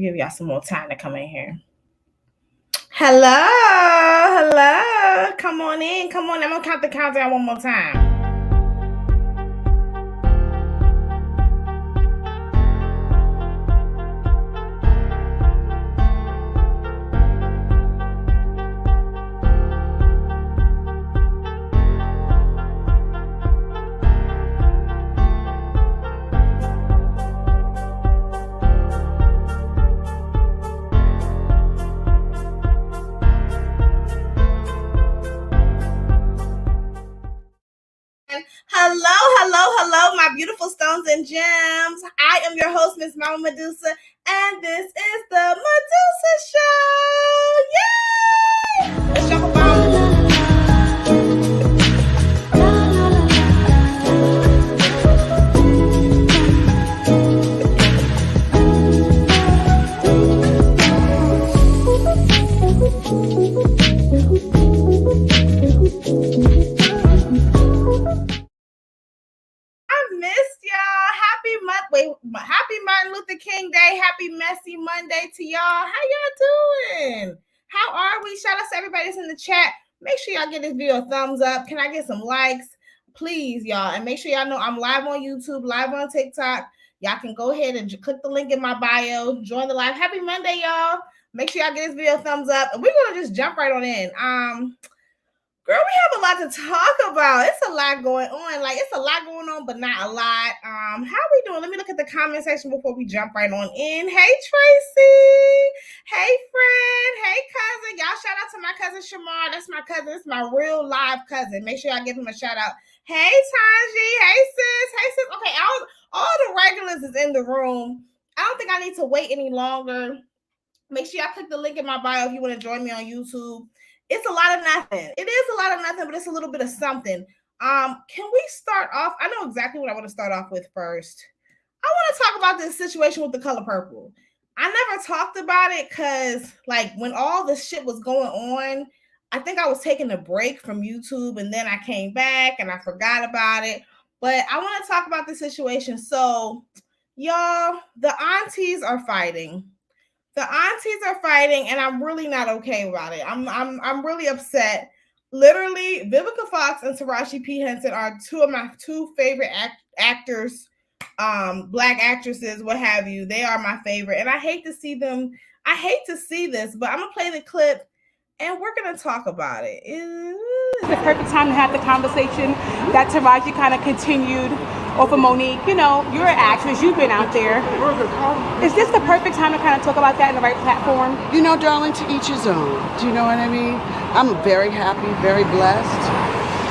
give y'all some more time to come in here. Hello. Come on in. I'm gonna count the countdown one more time. Hello, my beautiful stones and gems. I am your host, Miss Mama Medusa, and this is the Medusa Show. Yay! Let's jump about. Happy Martin Luther King Day. Happy Messy Monday to y'all. How y'all doing? How are we? Shout out to everybody that's in the chat. Make sure y'all get this video a thumbs up. Can I get some likes? Please, y'all. And make sure y'all know I'm live on YouTube, live on TikTok. Y'all can go ahead and click the link in my bio. Join the live. Happy Monday, y'all. Make sure y'all get this video a thumbs up. And we're going to just jump right on in. Girl, we have a lot to talk about. It's a lot going on. Like, it's a lot going on, but not a lot. How we doing? Let me look at the comment section before we jump right on in. Hey, Tracy. Hey, friend. Hey, cousin. Y'all shout out to my cousin Shamar. That's my cousin. It's my real live cousin. Make sure y'all give him a shout out. Hey, Tanji. Hey, sis. Okay, all the regulars is in the room. I don't think I need to wait any longer. Make sure y'all click the link in my bio if you want to join me on YouTube. It's a lot of nothing. It is a lot of nothing, but it's a little bit of something. Can we start off? I know exactly what I want to start off with first. I want to talk about this situation with the color purple. I never talked about it because, like, when all this shit was going on, I think I was taking a break from YouTube, and then I came back and I forgot about it. But I want to talk about the situation. So, y'all, the aunties are fighting. And I'm really not okay about it. I'm really upset. Literally, Vivica Fox and Teraji P. Henson are two of my favorite actors, black actresses, what have you. They are my favorite, and I hate to see them. I hate to see this, but I'm gonna play the clip, and we're gonna talk about it. It's the perfect time to have the conversation that Teraji kind of continued off of Monique. You know, you're an actress, you've been out there. Is this the perfect time to kind of talk about that in the right platform? You know, darling, to each his own. Do you know what I mean? I'm very happy, very blessed.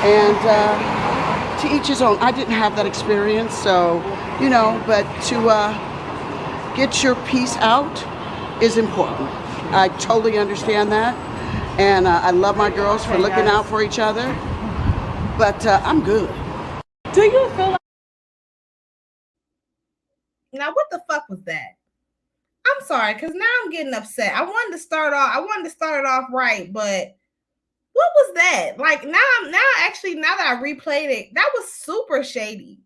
And to each his own. I didn't have that experience, so, you know, but to get your piece out is important. I totally understand that. And I love my girls for looking out for each other. But I'm good. Do you feel like... Now, what the fuck was that? I'm sorry, because now I'm getting upset. I wanted to start it off right, but what was that? Like, now that I replayed it, that was super shady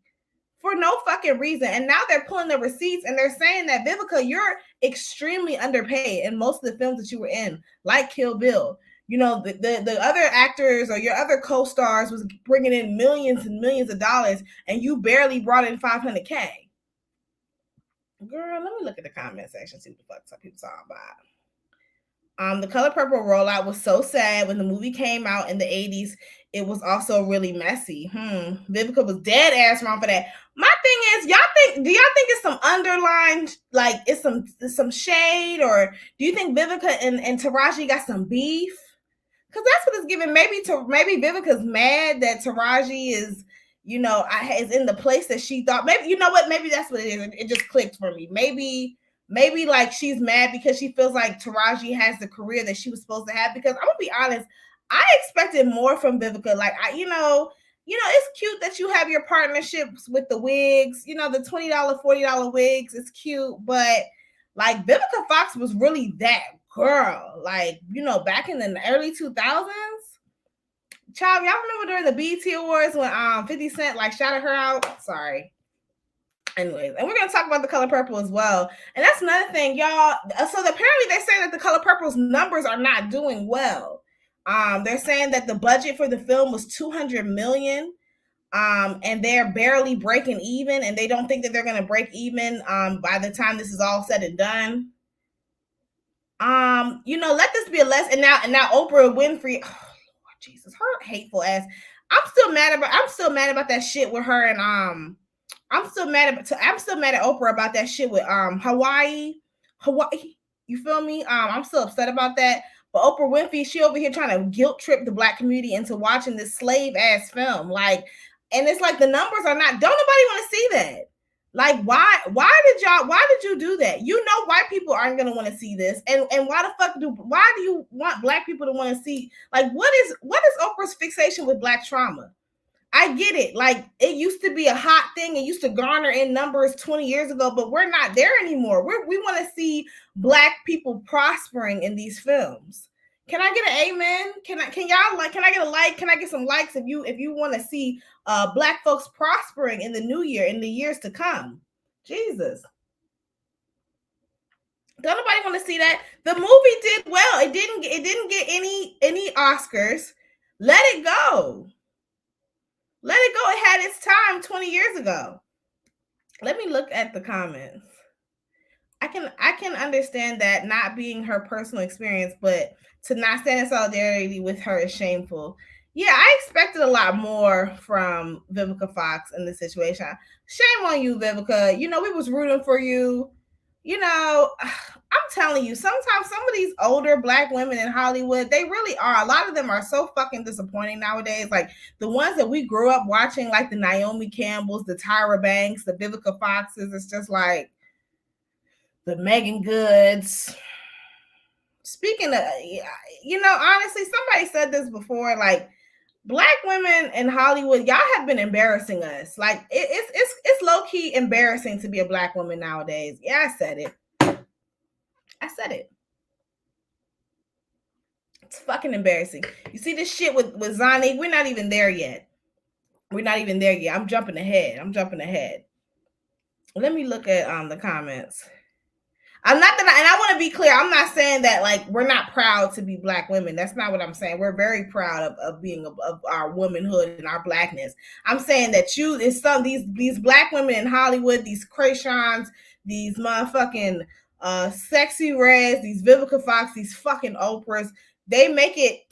for no fucking reason. And now they're pulling the receipts and they're saying that, Vivica, you're extremely underpaid in most of the films that you were in, like Kill Bill. You know, the other actors or your other co-stars was bringing in millions and millions of dollars, and you barely brought in $500K. Girl, let me look at the comment section, see what the fuck some people talking about. The Color Purple rollout was so sad when the movie came out in the 80s. It was also really messy. Vivica was dead ass wrong for that. My thing is, do y'all think it's some underlying, like, it's some shade, or do you think Vivica and Teraji got some beef? Because that's what it's giving. Maybe Vivica's mad that Teraji is, you know, is in the place that she thought. Maybe, you know what? Maybe that's what it is. It just clicked for me. Maybe like she's mad because she feels like Teraji has the career that she was supposed to have. Because I'm gonna be honest, I expected more from Vivica. Like, you know, it's cute that you have your partnerships with the wigs. You know, the $20, $40 wigs. It's cute, but like Vivica Fox was really that girl. Like, you know, back in the early 2000s. Child, y'all remember during the BET Awards when 50 Cent like shouted her out? Sorry. Anyways, and we're gonna talk about The Color Purple as well. And that's another thing, y'all. So apparently they're saying that The Color Purple's numbers are not doing well. They're saying that the budget for the film was $200 million. And they're barely breaking even, and they don't think that they're gonna break even by the time this is all said and done. Let this be a lesson. And now Oprah Winfrey, oh Lord Jesus, her hateful ass. I'm still mad about that shit with her, and I'm still mad at Oprah about that shit with Hawaii. You feel me? I'm still upset about that. But Oprah Winfrey, she over here trying to guilt trip the Black community into watching this slave ass film. Like, and it's like the numbers are not. Don't nobody want to see that. Like, why did you do that? You know, white people aren't gonna want to see this, and why do you want Black people to want to see? Like, what is Oprah's fixation with Black trauma? I get it. Like, it used to be a hot thing. It used to garner in numbers 20 years ago, but we're not there anymore. We want to see Black people prospering in these films. Can I get an amen? Can I get a like? Can I get some likes if you want to see Black folks prospering in the new year, in the years to come? Jesus. Don't nobody want to see that. The movie did well. It didn't get any Oscars. Let it go. Let it go. It had its time 20 years ago. Let me look at the comments. I can understand that not being her personal experience, but to not stand in solidarity with her is shameful. Yeah, I expected a lot more from Vivica Fox in this situation. Shame on you, Vivica. You know, we was rooting for you. You know, I'm telling you, sometimes some of these older Black women in Hollywood, they really are. A lot of them are so fucking disappointing nowadays. Like the ones that we grew up watching, like the Naomi Campbells, the Tyra Banks, the Vivica Foxes. It's just like the Megan Goods. Speaking of, honestly, somebody said this before, like, Black women in Hollywood, y'all have been embarrassing us. Like, it's low-key embarrassing to be a Black woman nowadays. Yeah, I said it. It's fucking embarrassing. You see this shit with Zonnique? We're not even there yet. I'm jumping ahead. Let me look at the comments. I'm not that, and I want to be clear. I'm not saying that like we're not proud to be Black women. That's not what I'm saying. We're very proud of being of our womanhood and our Blackness. I'm saying that these Black women in Hollywood, these Crayshons, these motherfucking sexy reds, these Vivica Fox, these fucking Oprahs, they make it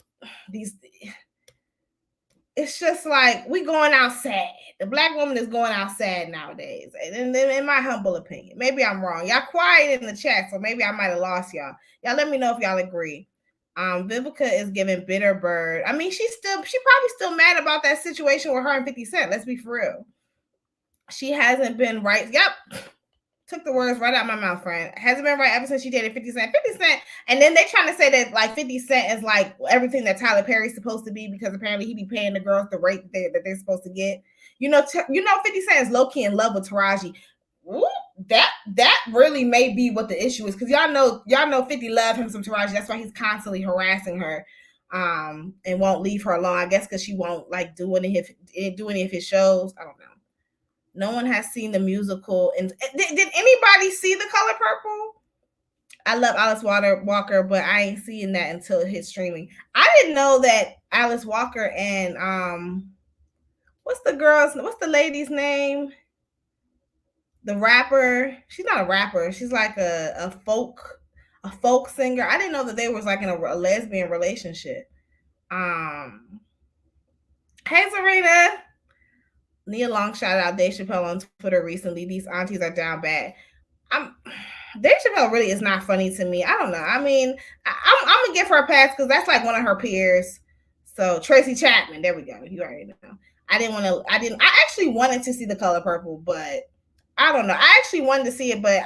it's just like we going out sad. The Black woman is going out sad nowadays. And in my humble opinion, maybe I'm wrong. Y'all quiet in the chat, so maybe I might have lost y'all. Y'all let me know if y'all agree. Vivica is giving bitter bird. I mean, she probably still mad about that situation with her and 50 Cent. Let's be for real. She hasn't been right. Yep. Took the words right out of my mouth, friend. Hasn't been right ever since she dated 50 Cent. 50 Cent, and then they trying to say that like 50 Cent is like everything that Tyler Perry's supposed to be because apparently he be paying the girls the rate that they're supposed to get. 50 Cent is low key in love with Teraji. Ooh, that really may be what the issue is because y'all know 50 love him some Teraji. That's why he's constantly harassing her, and won't leave her alone. I guess because she won't like do any of his shows. I don't know. No one has seen the musical. And did anybody see The Color Purple? I love Alice Walker, but I ain't seeing that until it hits streaming. I didn't know that Alice Walker and what's the lady's name? The rapper. She's not a rapper. She's like a folk singer. I didn't know that they was like in a lesbian relationship. Hey Serena. Nia Long shout out Dave Chappelle on Twitter recently. These aunties are down bad. Dave Chappelle really is not funny to me. I don't know. I mean, I'm gonna give her a pass because that's like one of her peers. So Tracy Chapman, there we go. You already know. I actually wanted to see The Color Purple, but I don't know. I actually wanted to see it, but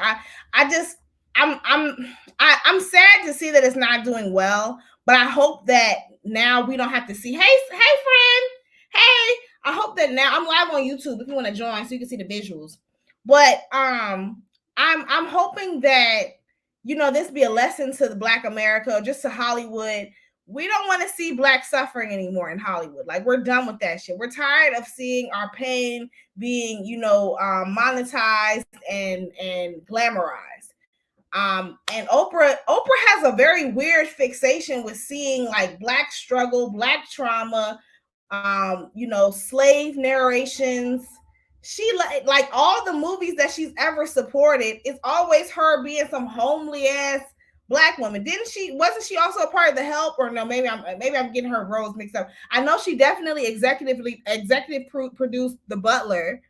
I'm sad to see that it's not doing well. But I hope that now we don't have to see. Hey friend. Hey. I hope that now I'm live on YouTube if you want to join so you can see the visuals. But I'm hoping that this be a lesson to the Black America, just to Hollywood, we don't want to see Black suffering anymore in Hollywood. Like, we're done with that shit. We're tired of seeing our pain being, monetized and glamorized. And Oprah has a very weird fixation with seeing like Black struggle, Black trauma, slave narrations. She like all the movies that she's ever supported, it's always her being some homely ass Black woman. Wasn't she also a part of The Help? Or no, maybe I'm getting her roles mixed up. I know she definitely executive produced The Butler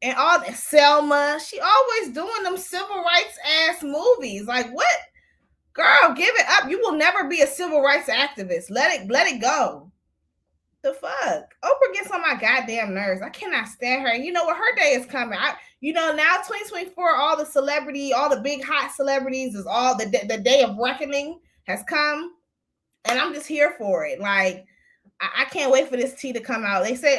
and all that. Selma. She always doing them civil rights ass movies. Like, what? Girl, give it up. You will never be a civil rights activist. Let it go. The fuck? Oprah gets on my goddamn nerves. I cannot stand her. You know what? Her day is coming. Now 2024, all the big hot celebrities is all the day of reckoning has come. And I'm just here for it. Like, I can't wait for this tea to come out. They say,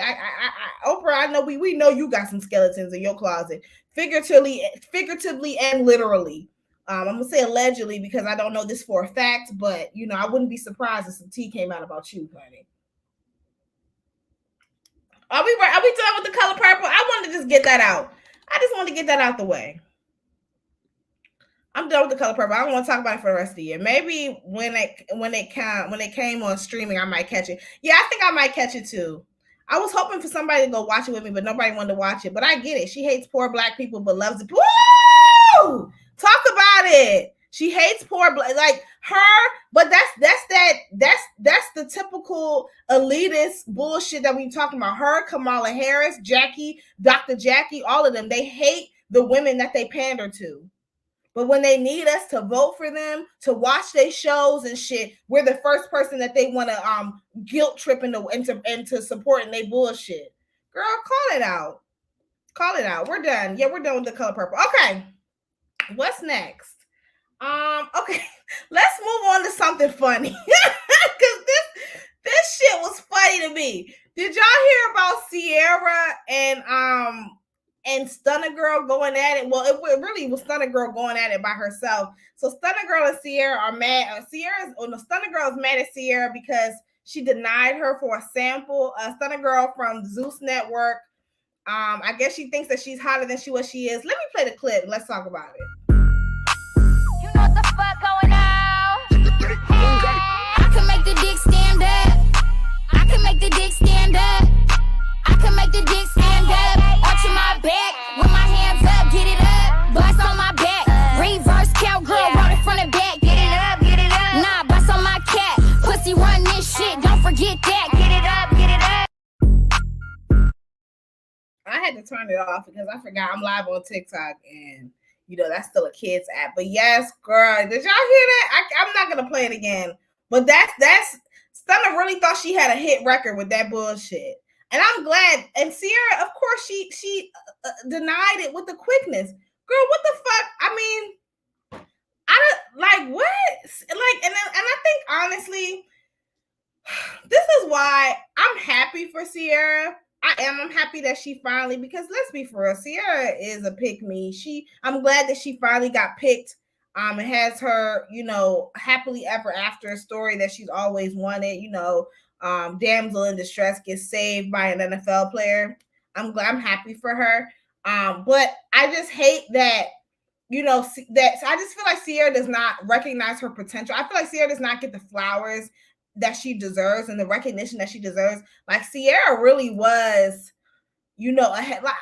Oprah, I know we know you got some skeletons in your closet, figuratively and literally. I'm gonna say allegedly because I don't know this for a fact, but I wouldn't be surprised if some tea came out about you, honey. Are we done with the color purple? I wanted to just get that out. I just wanted to get that out the way. I'm done with the color purple. I don't want to talk about it for the rest of the year. Maybe when it came on streaming, I might catch it. Yeah, I think I might catch it too. I was hoping for somebody to go watch it with me, but nobody wanted to watch it. But I get it. She hates poor Black people, but loves it. Woo! Talk about it. She hates poor Black, like her. But that's the typical elitist bullshit that we talking about. Her, Kamala Harris, Jackie, Dr. Jackie, all of them. They hate the women that they pander to. But when they need us to vote for them, to watch their shows and shit, we're the first person that they want to guilt trip into supporting their bullshit. Girl, call it out. Call it out. We're done. Yeah, we're done with the color purple. Okay. What's next? Okay. Let's move on to something funny. Because this shit was funny to me. Did y'all hear about Ciara and Stunna Girl going at it? Well, it really was Stunna Girl going at it by herself. So Stunna Girl and Ciara are mad. Stunna Girl is mad at Ciara because she denied her for a sample. Stunna Girl from Zeus Network. I guess she thinks that she's hotter than she is. Let me play the clip. Let's talk about it. You know what the fuck going on? I can make the dick stand up. I can make the dick stand up. I can make the dick stand up. Arching my back with my hands up, get it up. Bust on my back, reverse cowgirl, roll it from the back. Get it up, get it up. Nah, bust on my cat, pussy run this shit. Don't forget that. Get it up, get it up. I had to turn it off because I forgot I'm live on TikTok and that's still a kid's app. But yes, girl, did y'all hear that? I'm not gonna play it again. But that's Stunna really thought she had a hit record with that bullshit. And I'm glad. And Ciara, of course, she denied it with the quickness. Girl, what the fuck? I mean, I don't like what? Like, and I think honestly, this is why I'm happy for Ciara. I'm happy that she finally, because let's be for real, Ciara is a pick me. I'm glad that she finally got picked. And has her, happily ever after story that she's always wanted. Damsel in distress gets saved by an NFL player. I'm happy for her. But I just hate that, I just feel like Ciara does not recognize her potential. I feel like Ciara does not get the flowers that she deserves and the recognition that she deserves. Like, Ciara really was, ahead. Like,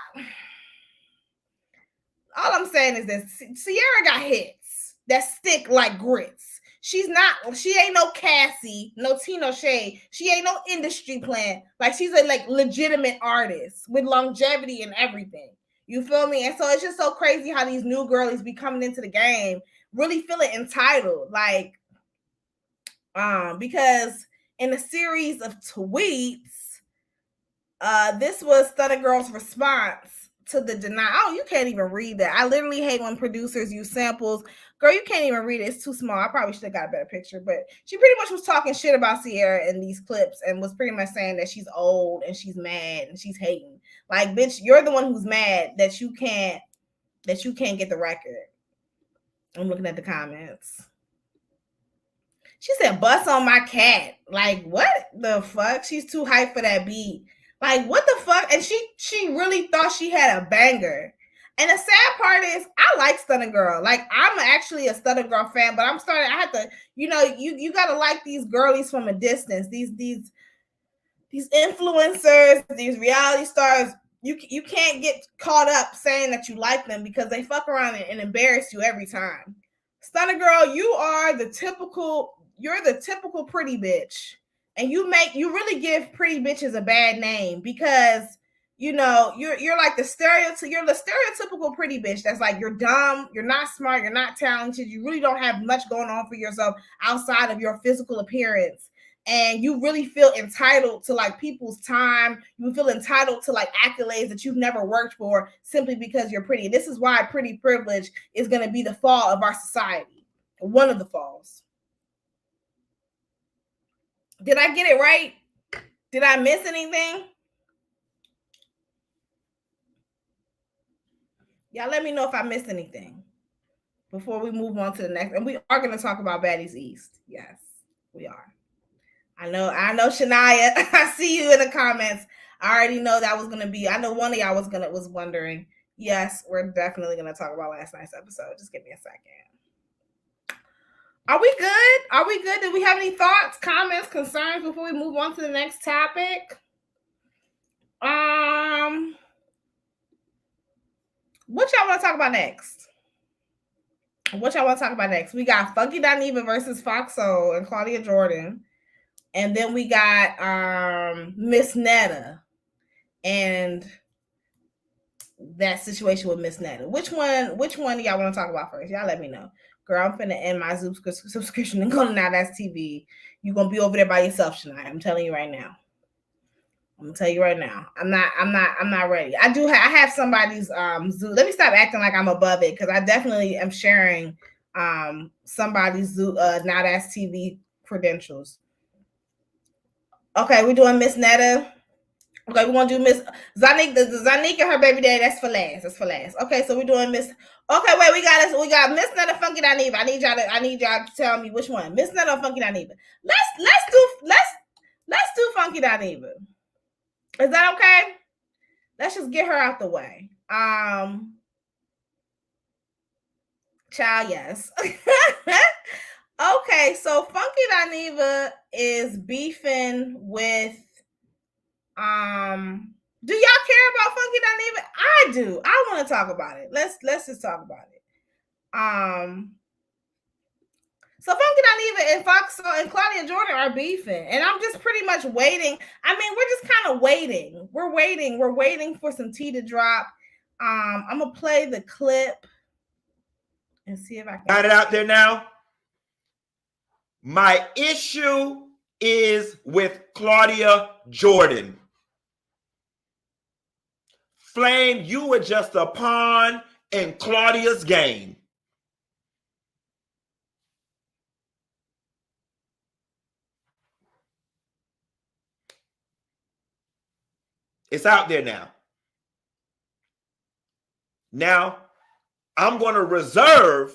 all I'm saying is this: Ciara got hits that stick like grits. She ain't no Cassie, no Tino Shea. She ain't no industry plant. Like, she's a legitimate artist with longevity and everything. You feel me? And so it's just so crazy how these new girlies be coming into the game really feeling entitled. Like, because in a series of tweets, this was Stunna Girl's response to the denial. Oh, you can't even read that. I literally hate when producers use samples. Girl, you can't even read it. It's too small. I probably should have got a better picture. But she pretty much was talking shit about Ciara in these clips and was pretty much saying that she's old and she's mad and she's hating. Like, bitch, you're the one who's mad that you can't get the record. I'm looking at the comments. She said, "Bust on my cat." Like, what the fuck? She's too hyped for that beat. Like, what the fuck? And she really thought she had a banger. And the sad part is, I like Stunna Girl. Like, I'm actually a Stunna Girl fan, but I have to, you gotta like these girlies from a distance. These influencers, these reality stars. You can't get caught up saying that you like them because they fuck around and embarrass you every time. Stunna Girl, you're the typical pretty bitch. And you really give pretty bitches a bad name because you're like the stereotypical pretty bitch that's like, you're dumb, you're not smart, you're not talented, you really don't have much going on for yourself outside of your physical appearance. And you really feel entitled to like people's time. You feel entitled to like accolades that you've never worked for simply because you're pretty. This is why pretty privilege is going to be the fall of our society. One of the falls. Did I get it right? Did I miss anything? Y'all let me know if I missed anything before we move on to the next. And we are going to talk about Baddies East. Yes, we are. I know, Shania. I see you in the comments. I already know that was going to be. I know one of y'all was wondering. Yes, we're definitely going to talk about last night's episode. Just give me a second. Are we good? Are we good? Did we have any thoughts, comments, concerns before we move on to the next topic? What y'all want to talk about next? We got Funky Dineva versus Foxo and Claudia Jordan. And then we got Miss Netta and that situation with Miss Netta. Which one do y'all want to talk about first? Y'all let me know. Girl, I'm finna end my Zoom subscription and go to Now That's TV. You're gonna be over there by yourself tonight. I'm telling you right now. I'm not ready. I have somebody's Zoom. Let me stop acting like I'm above it because I definitely am sharing somebody's Zoom Now That's TV credentials. Okay, we're doing Miss Netta. Okay, we're gonna do Miss Zonnique. The Zonnique and her baby daddy. That's for last. Okay, so we're doing Miss. Okay, wait, we got Miss Netta, Funky Dineva. I need y'all to tell me which one. Miss Netta or Funky Dineva. Let's do Funky Dineva. Is that okay? Let's just get her out the way. Child, yes. Okay, so Funky Dineva is beefing with do y'all care about Funky Dineva? I do. I want to talk about it. Let's just talk about it. So Funky Dineva and Foxo and Claudia Jordan are beefing, and I'm just pretty much waiting. I mean, we're just kind of waiting. We're waiting for some tea to drop. I'm gonna play the clip and see if I can got it out there now. My issue is with Claudia Jordan. Flame, you were just a pawn in Claudia's game. It's out there now. Now, I'm going to reserve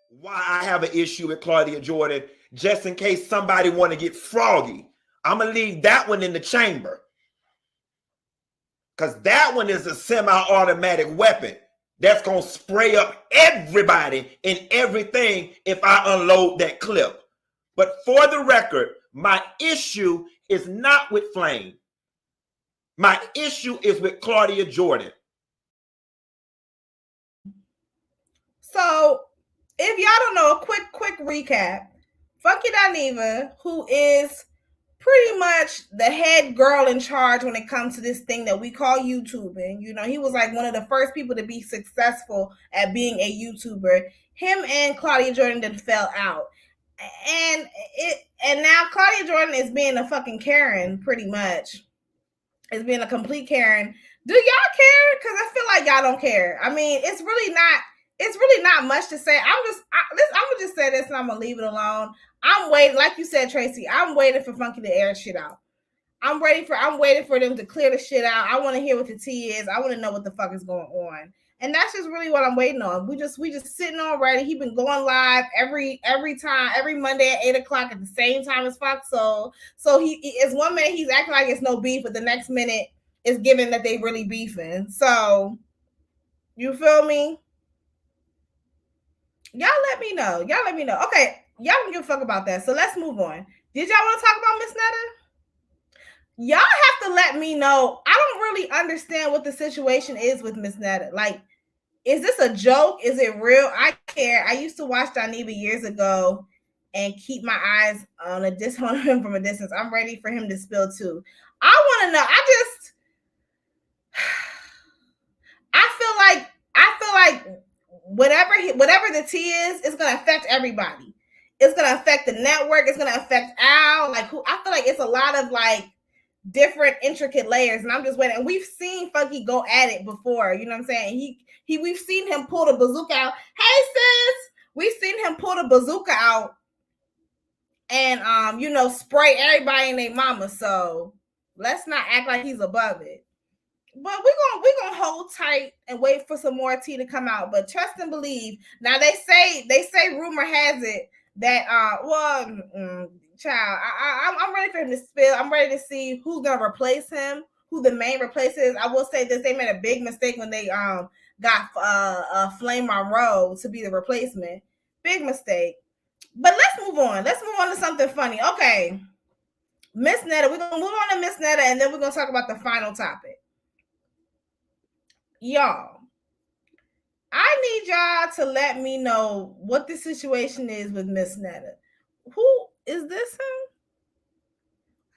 why I have an issue with Claudia Jordan just in case somebody want to get froggy. I'm going to leave that one in the chamber. Because that one is a semi-automatic weapon that's going to spray up everybody and everything if I unload that clip. But for the record, my issue is not with Flame. My issue is with Claudia Jordan. So, if y'all don't know, a quick recap. Funky Dineva, who is pretty much the head girl in charge when it comes to this thing that we call YouTubing. You know, he was like one of the first people to be successful at being a YouTuber. Him and Claudia Jordan then fell out. And now Claudia Jordan is being a fucking Karen, pretty much. Is being a complete Karen. Do y'all care? Because I feel like y'all don't care. I mean, it's really not much to say. I'm gonna just say this and I'm gonna leave it alone. I'm waiting, like you said, Tracy. I'm waiting for Funky to air shit out. I'm waiting for them to clear the shit out. I want to hear what the tea is. I want to know what the fuck is going on And that's just really what I'm waiting on. We just sitting on ready. He been going live every time, every Monday at 8 o'clock at the same time as Fox Soul. So he is 1 minute he's acting like it's no beef, but the next minute it's given that they really beefing. So you feel me? Y'all let me know. Okay, y'all don't give a fuck about that. So let's move on. Did y'all want to talk about Miss Netta? Y'all have to let me know. I don't really understand what the situation is with Miss Netta. Like, is this a joke? Is it real? I care. I used to watch Dineva years ago and keep my eyes on him from a distance. I'm ready for him to spill too. I want to know. I feel like whatever the tea is, it's gonna affect everybody. It's gonna affect the network. It's gonna affect Al. Like, I feel like it's a lot of like different intricate layers, and I'm just waiting. And we've seen Funky go at it before. You know what I'm saying? We've seen him pull the bazooka out. Hey sis, we've seen him pull the bazooka out and spray everybody and their mama. So let's not act like he's above it. But we're gonna hold tight and wait for some more tea to come out. But trust and believe. Now they say rumor has it that child, I'm ready for him to spill. I'm ready to see who's gonna replace him, who the main replace is. I will say this: they made a big mistake when they got Flame Monroe to be the replacement. Big mistake. But let's move on. Let's move on to something funny. Okay, Miss Netta. We're gonna move on to Miss Netta, and then we're gonna talk about the final topic. Y'all, I need y'all to let me know what the situation is with Miss Netta. Who is this him?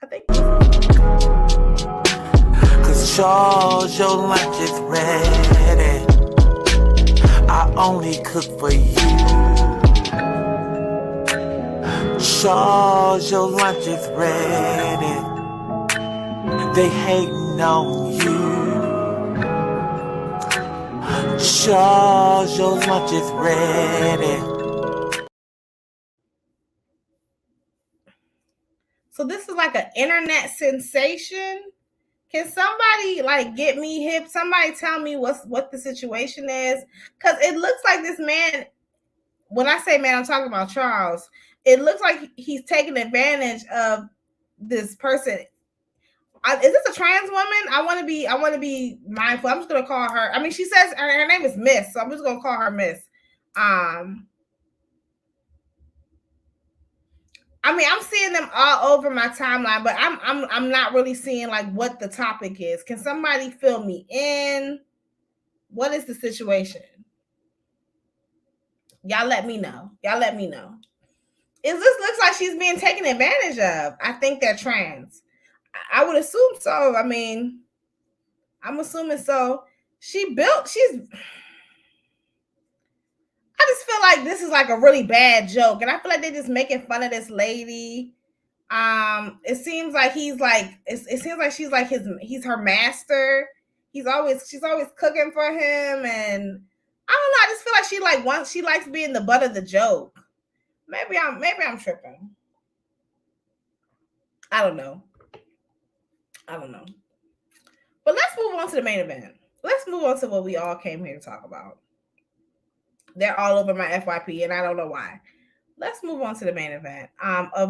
I think. Cause Charles, your lunch is ready. I only cook for you. Charles, your lunch is ready. They hating on you. Charles, your lunch is ready. So this is like an internet sensation. Can somebody like get me hip? Somebody tell me what the situation is, because it looks like this man. When I say man, I'm talking about Charles. It looks like he's taking advantage of this person. Is this a trans woman? I want to be mindful. I'm just gonna call her. I mean, she says her name is Miss, so I'm just gonna call her Miss. I mean, I'm seeing them all over my timeline, but I'm not really seeing like what the topic is. Can somebody fill me in? What is the situation? Y'all let me know. This looks like she's being taken advantage of. I think they're trans. I would assume so. I mean, I'm assuming so. I just feel like this is like a really bad joke, and I feel like they're just making fun of this lady. It seems like he's like it seems like she's like he's her master. She's always cooking for him, and I don't know. I just feel like she likes being the butt of the joke. Maybe I'm tripping. I don't know. But let's move on to the main event. Let's move on to what we all came here to talk about. They're all over my FYP, and I don't know why. Let's move on to the main event. A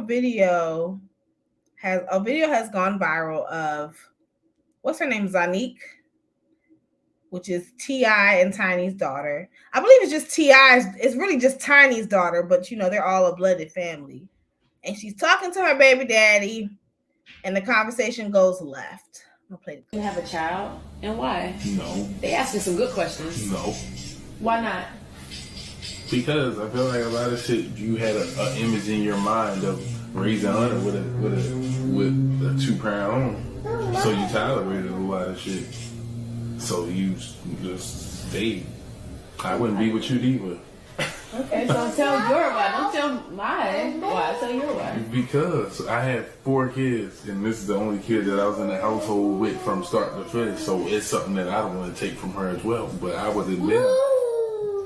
video has gone viral of what's her name, Zonnique, which is T.I. and Tiny's daughter. I believe it's just T.I.'s. It's really just Tiny's daughter, but they're all a blooded family. And she's talking to her baby daddy, and the conversation goes left. I'll play You have a child, and why? No. They asking some good questions. No. Why not? Because I feel like a lot of shit, you had an image in your mind of raising Hunter with a 2-parent home. So you tolerated a lot of shit. So you just stayed. I wouldn't be with you either. Okay, so tell your why. Don't tell mine why. Tell your why. Because I had 4 kids, and this is the only kid that I was in the household with from start to finish. So it's something that I don't want to take from her as well. But I would admit,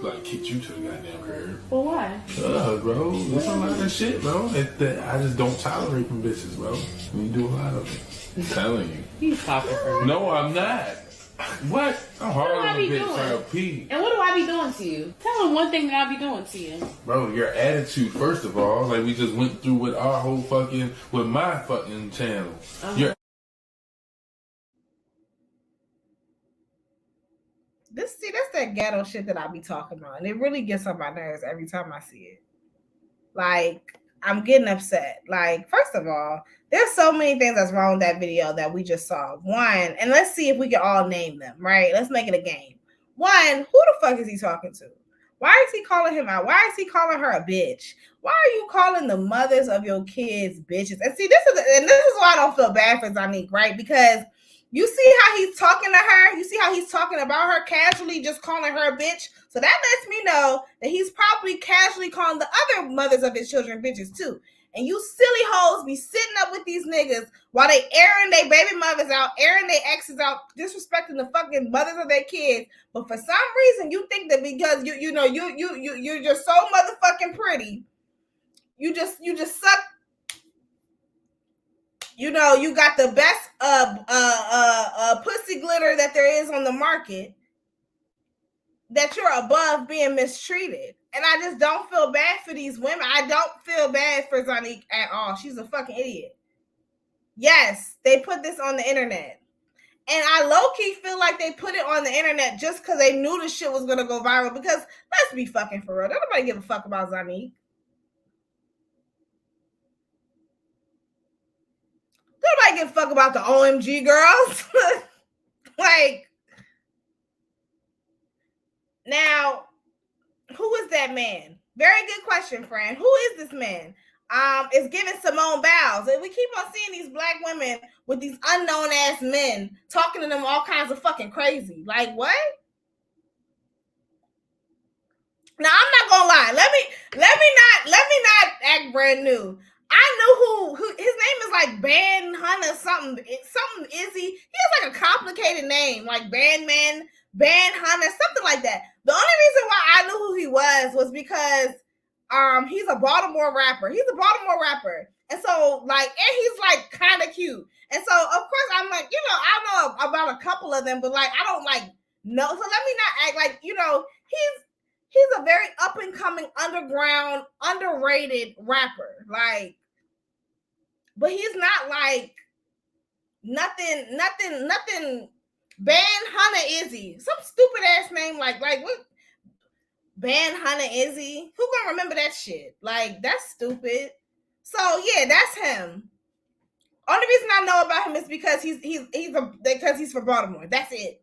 like, kick you to the goddamn curb. Well, why? Bro, there's a lot of shit, bro. That I just don't tolerate from bitches, bro. You do a lot of it. I'm telling you. He's talking for me. No, I'm not. What? I'm hard What do I on be a bitch doing? trying to pee. And what do I be doing to you? Tell him one thing that I be doing to you. Bro, your attitude, first of all, like we just went through with our whole fucking, with my fucking channel. Your That's that ghetto shit that I be talking about. And it really gets on my nerves every time I see it. Like, I'm getting upset. Like, first of all, there's so many things that's wrong with that video that we just saw. One, and let's see if we can all name them, right? Let's make it a game. One, who the fuck is he talking to? Why is he calling him out? Why is he calling her a bitch? Why are you calling the mothers of your kids bitches? And see, this is why I don't feel bad for Zonnique, right? Because you see how he's talking to her? You see how he's talking about her casually, just calling her a bitch? So that lets me know that he's probably casually calling the other mothers of his children bitches too. And you silly hoes be sitting up with these niggas while they airing their baby mothers out, airing their exes out, disrespecting the fucking mothers of their kids. But for some reason, you think that because you're just so motherfucking pretty, you just suck. You know, you got the best pussy glitter that there is on the market, that you're above being mistreated. And I just don't feel bad for these women. I don't feel bad for Zonnique at all. She's a fucking idiot. Yes, they put this on the internet. And I low-key feel like they put it on the internet just because they knew the shit was going to go viral. Because let's be fucking for real. Don't nobody give a fuck about Zonnique. Nobody give a fuck about the OMG girls. Like, now, who is that man? Very good question, friend. Who is this man? It's giving Simone Biles. And we keep on seeing these black women with these unknown ass men talking to them all kinds of fucking crazy. Like, what? Now, I'm not gonna lie. Let me not act brand new. I know who his name is, like Ban Hunter something Izzy. He has like a complicated name, like Ban Hunter, something like that. The only reason why I knew who he was because he's a Baltimore rapper. And so like, and he's like kind of cute. And so of course I'm like, I know about a couple of them, but like I don't like know. So let me not act like, he's a very up and coming underground, underrated rapper. Like, but he's not like nothing. Ban Hunter Izzy, some stupid ass name like what? Ban Hunter Izzy. Who gonna remember that shit? Like, that's stupid. So yeah, that's him. Only reason I know about him is because he's from Baltimore. That's it.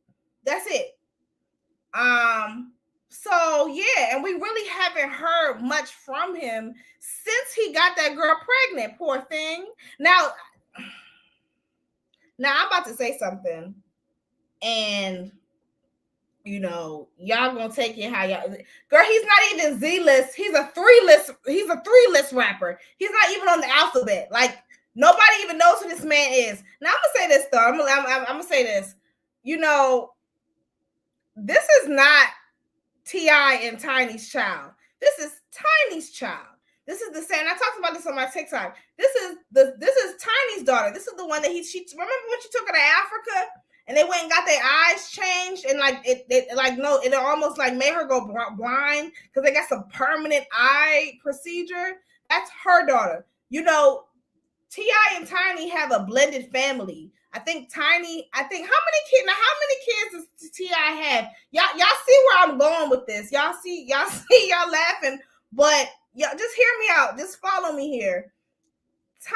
So yeah, and we really haven't heard much from him since he got that girl pregnant. Poor thing. Now I'm about to say something, and y'all gonna take it how y'all. Girl, he's not even Z-list. He's a three-list rapper. He's not even on the alphabet. Like, nobody even knows who this man is. Now I'm gonna say this though. I'm gonna say this. This is not T.I. and Tiny's child. This is Tiny's child. This is the same. I talked about this on my TikTok. This is Tiny's daughter. This is the one that she remember when she took her to Africa and they went and got their eyes changed, and like it almost like made her go blind because they got some permanent eye procedure. That's her daughter. T.I. and Tiny have a blended family. I think how many kids does T.I. have? Y'all see where I'm going with this. Y'all laughing, but y'all just hear me out. Just follow me here. It's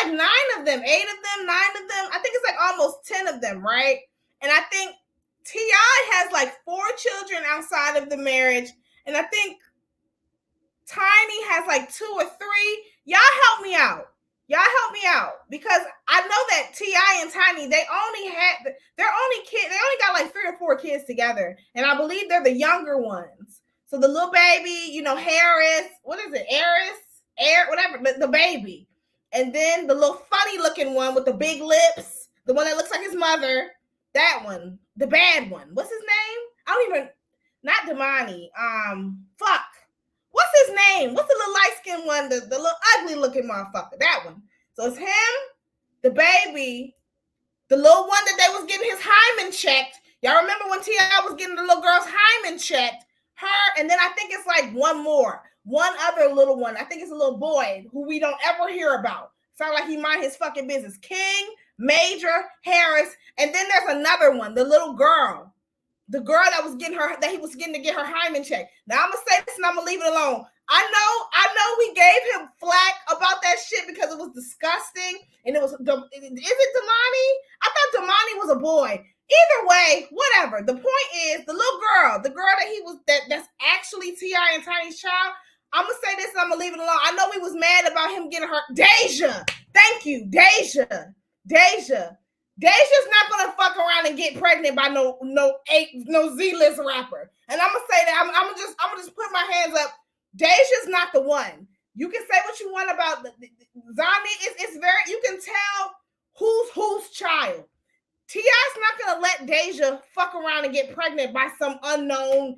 like 9 of them, 8 of them, 9 of them. I think it's like almost 10 of them, right? And I think T.I. has like 4 children outside of the marriage, and I think Tiny has like 2 or 3. Y'all help me out. Because I know that T.I. and Tiny, they only got like 3 or 4 kids together. And I believe they're the younger ones. So the little baby, Harris, what is it? Whatever, the baby. And then the little funny looking one with the big lips, the one that looks like his mother, that one, the bad one. What's his name? Not Damani. What's his name? What's the little light-skinned one? The little ugly-looking motherfucker. That one. So it's him, the baby, The little one that they was getting his hymen checked. Y'all remember when T.I. was getting the little girl's hymen checked? Her, and then I think it's like one other little one. I think it's a little boy who we don't ever hear about. Sound like he mind his fucking business. King, Major, Harris, and then there's another one, the little girl. The girl that he was getting to get her hymen checked. Now I'm gonna say this and I'm gonna leave it alone. I know we gave him flack about that shit because it was disgusting. And it was, is it Damani? I thought Damani was a boy. Either way, whatever. The point is, the little girl, the girl that's actually T.I. and Tiny's child. I'm gonna say this and I'm gonna leave it alone. I know we was mad about him getting her. Deja. Thank you, Deja. Deja's not gonna fuck around and get pregnant by no Z-list rapper. And I'm gonna say that I'm gonna just put my hands up. Deja's not the one. You can say what you want about Zonnique. It's very, you can tell whose child. T.I.'s not gonna let Deja fuck around and get pregnant by some unknown.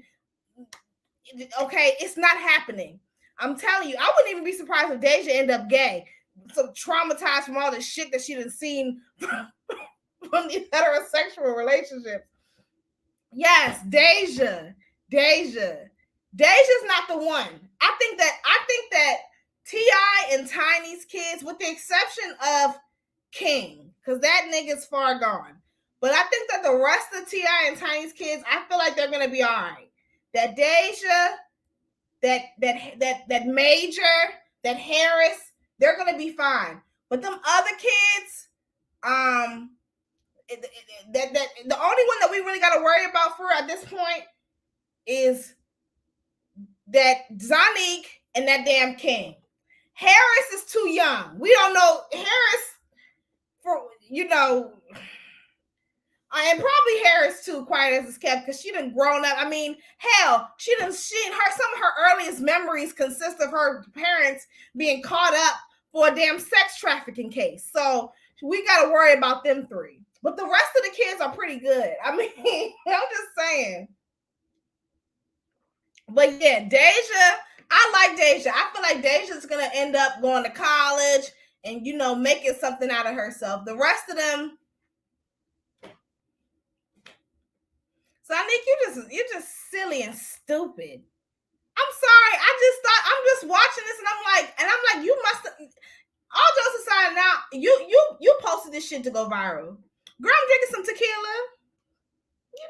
Okay, it's not happening. I'm telling you, I wouldn't even be surprised if Deja end up gay. So traumatized from all the shit that she done seen from these heterosexual relationships. Yes, Deja's not the one. I think that T.I. and Tiny's kids, with the exception of King, because that nigga's far gone. But I think that the rest of T.I. and Tiny's kids, I feel like they're gonna be all right. That Deja, that Major, that Harris, they're gonna be fine. But them other kids, the only one that we really gotta worry about for at this point is that Zonnique and that damn King. Harris is too young. We don't know Harris and probably Harris too, quiet as it's kept, because she done grown up. I mean, hell, some of her earliest memories consist of her parents being caught up for a damn sex trafficking case. So we got to worry about them three. But the rest of the kids are pretty good. I mean, I'm just saying. But yeah, Deja, I like Deja. I feel like Deja's going to end up going to college and, making something out of herself. The rest of them, Zonnique, you're just silly and stupid. I'm sorry. I'm just watching this and I'm like, you must have, all jokes aside now, you posted this shit to go viral. Girl, I'm drinking some tequila.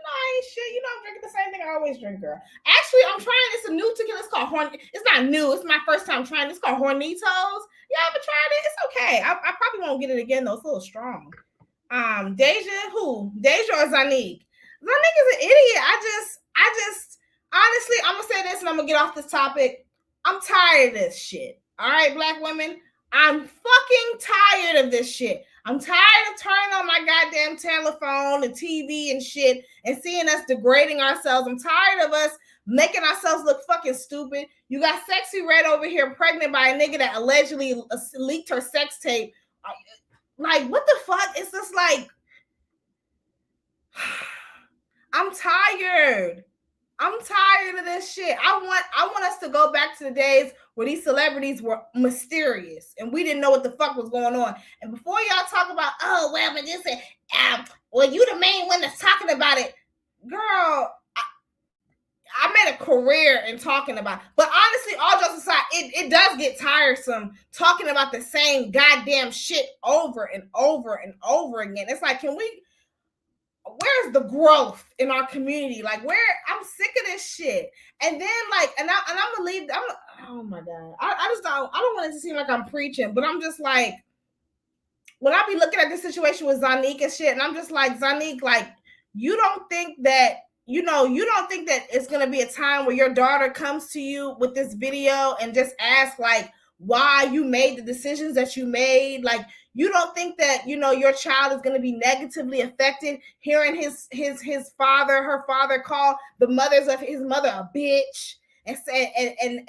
I ain't shit. I'm drinking the same thing I always drink, girl. Actually, I'm trying this a new tequila. It's called It's not new. It's my first time trying. It's called Hornitos. Y'all ever tried it? It's okay. I probably won't get it again though. It's a little strong. Deja or Zonnique? Zonnique is an idiot. I just honestly, I'm gonna say this and I'm gonna get off this topic. I'm tired of this shit. All right, black women. I'm fucking tired of this shit. I'm tired of turning on my goddamn telephone and TV and shit and seeing us degrading ourselves. I'm tired of us making ourselves look fucking stupid. You got Sexy Red over here pregnant by a nigga that allegedly leaked her sex tape. Like, what the fuck? It's just like, I'm tired. I'm tired of this shit. I want us to go back to the days where these celebrities were mysterious and we didn't know what the fuck was going on. And before y'all talk about, oh, well, but this is, well, you the main one that's talking about it. Girl, I made a career in talking about it. But honestly, all jokes aside, it does get tiresome talking about the same goddamn shit over and over and over again. It's like, where's the growth in our community? Like, I'm sick of this shit. And then and I'm gonna leave. Oh my God. I don't want it to seem like I'm preaching, but I'm just like, when I be looking at this situation with Zonnique and shit, and I'm just like, Zonnique, like, you don't think that it's gonna be a time where your daughter comes to you with this video and just asks like why you made the decisions that you made? Like, you don't think that, your child is going to be negatively affected hearing her father call the mothers of his mother a bitch and say, and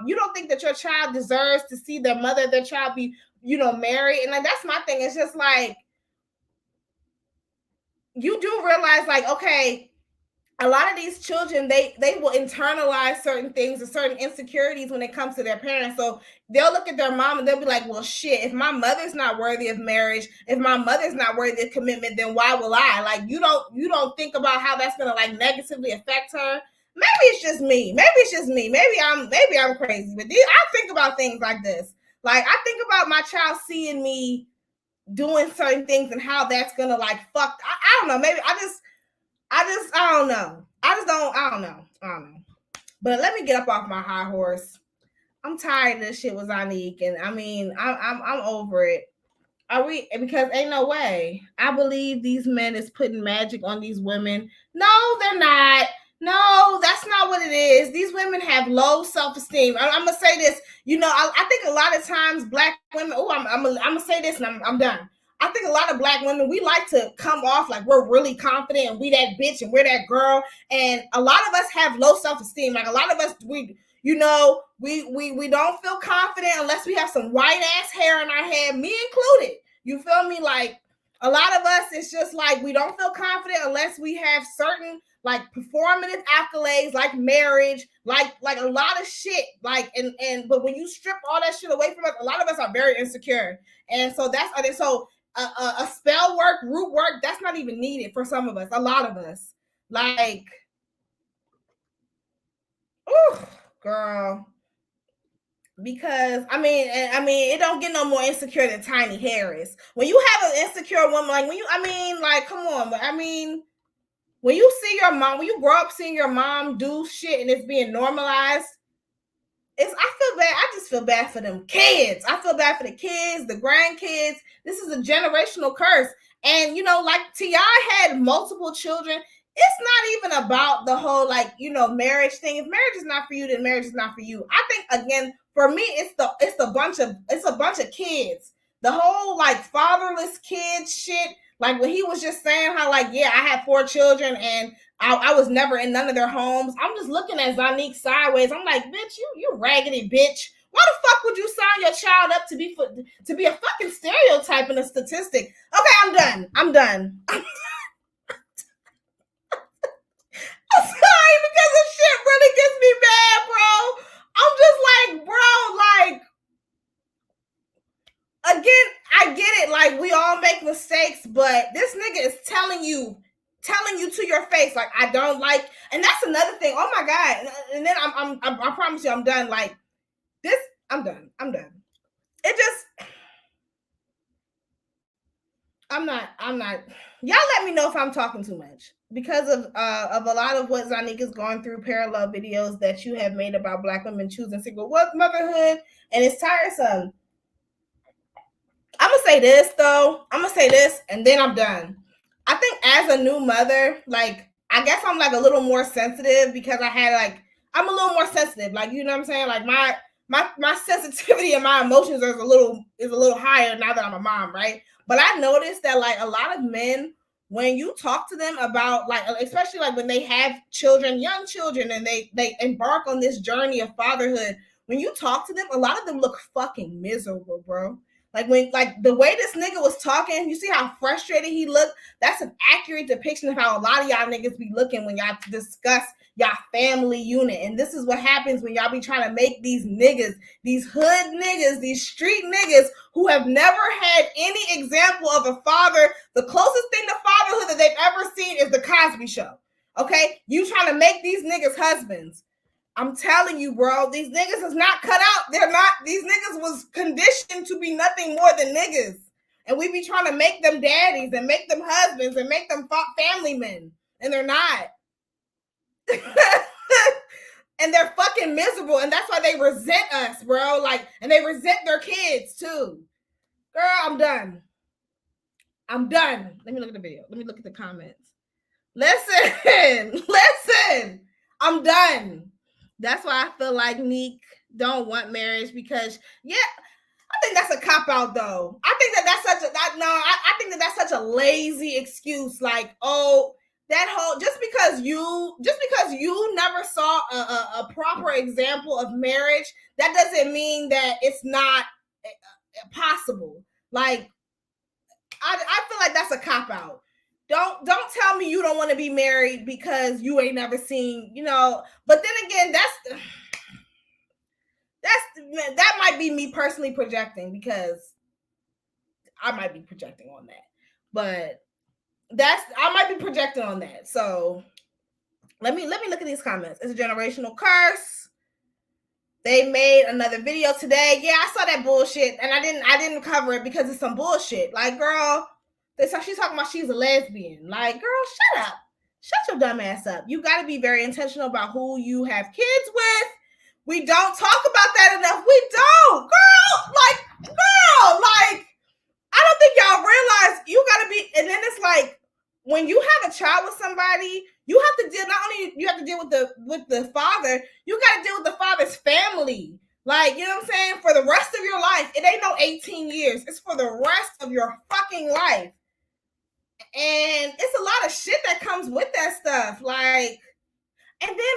you don't think that your child deserves to see their child be, married. And like, that's my thing. It's just like, you do realize like, okay, a lot of these children, they will internalize certain things or certain insecurities when it comes to their parents. So they'll look at their mom and they'll be like, well, shit, if my mother's not worthy of marriage, if my mother's not worthy of commitment, then why will I? Like, you don't think about how that's gonna like negatively affect her. Maybe it's just me. Maybe I'm crazy. But I think about things like this. Like, I think about my child seeing me doing certain things and how that's gonna like fuck. I don't know. Maybe I don't know. I don't know. But let me get up off my high horse. I'm tired of this shit with Zonnique, and I mean, I'm over it. Are we? Because ain't no way. I believe these men is putting magic on these women. No, they're not. No, that's not what it is. These women have low self-esteem. I'm gonna say this. You know, I think a lot of times black women. Oh, I'm gonna say this, and I'm done. I think a lot of black women, we like to come off like we're really confident and we that bitch and we're that girl. And a lot of us have low self-esteem. Like a lot of us, we don't feel confident unless we have some white ass hair in our head, me included. You feel me? Like a lot of us, it's just like we don't feel confident unless we have certain like performative accolades, like marriage, like a lot of shit. Like but when you strip all that shit away from us, a lot of us are very insecure. And so a spell work, root work, that's not even needed for some of us, a lot of us. Like, ooh, girl. Because I mean, it don't get no more insecure than Tiny Harris. When you have an insecure woman, like come on. I mean, when you see your mom, when you grow up seeing your mom do shit and it's being normalized, I feel bad. I just feel bad for them kids. I feel bad for the kids, the grandkids. This is a generational curse. And, you know, like T.I. had multiple children. It's not even about the whole, like, you know, marriage thing. If marriage is not for you, then marriage is not for you. I think, again, for me, it's a bunch of kids. The whole, like, fatherless kids shit. Like, when he was just saying how, like, yeah, I had 4 children and I was never in none of their homes. I'm just looking at Zonnique sideways. I'm like, bitch, you raggedy bitch. Why the fuck would you sign your child up to be a fucking stereotype and a statistic? Okay, I'm done. I'm sorry, because this shit really gets me mad, bro. I'm just like, bro, like, again, I get it. Like, we all make mistakes, but this nigga is telling you to your face, like, I don't like, and that's another thing. Oh my God. And then I promise you, I'm done. Like this, I'm done. It just, I'm not, y'all let me know if I'm talking too much because of a lot of what Zonnique is going through, parallel videos that you have made about Black women choosing single motherhood, and it's tiresome. I'm going to say this though. And then I'm done. I think as a new mother, like, I guess I'm like a little more sensitive because I'm a little more sensitive. Like, you know what I'm saying? Like my sensitivity and my emotions is a little higher now that I'm a mom, right? But I noticed that like a lot of men, when you talk to them about like, especially like when they have children, young children, and they embark on this journey of fatherhood, when you talk to them, a lot of them look fucking miserable, bro. Like when, like the way this nigga was talking, you see how frustrated he looked? That's an accurate depiction of how a lot of y'all niggas be looking when y'all discuss y'all family unit. And this is what happens when y'all be trying to make these niggas, these hood niggas, these street niggas who have never had any example of a father. The closest thing to fatherhood that they've ever seen is the Cosby Show. Okay? You trying to make these niggas husbands. I'm telling you, bro, these niggas is not cut out. These niggas was conditioned to be nothing more than niggas. And we be trying to make them daddies and make them husbands and make them family men. And they're not. And they're fucking miserable. And that's why they resent us, bro. Like, and they resent their kids too. Girl, I'm done. Let me look at the video. Let me look at the comments. Listen. I'm done. That's why I feel like Neek don't want marriage because, yeah, I think that's a cop-out though. I think I think that's such a lazy excuse. Like, oh, that whole, just because you never saw a proper example of marriage, that doesn't mean that it's not possible. Like, I feel like that's a cop-out. Don't tell me you don't want to be married because you ain't never seen, you know. But then again, that might be me personally projecting, because I might be projecting on that. But I might be projecting on that. So let me look at these comments. It's a generational curse. They made another video today. Yeah, I saw that bullshit, and I didn't cover it because it's some bullshit. Like, girl, she's talking about she's a lesbian. Like, girl, shut up. Shut your dumb ass up. You got to be very intentional about who you have kids with. We don't talk about that enough. We don't, girl. Like, I don't think y'all realize you got to be. And then it's like, when you have a child with somebody, you have to deal, not only you have to deal with the father, you got to deal with the father's family. Like, you know what I'm saying? For the rest of your life. It ain't no 18 years. It's for the rest of your fucking life. And it's a lot of shit that comes with that stuff. Like, and then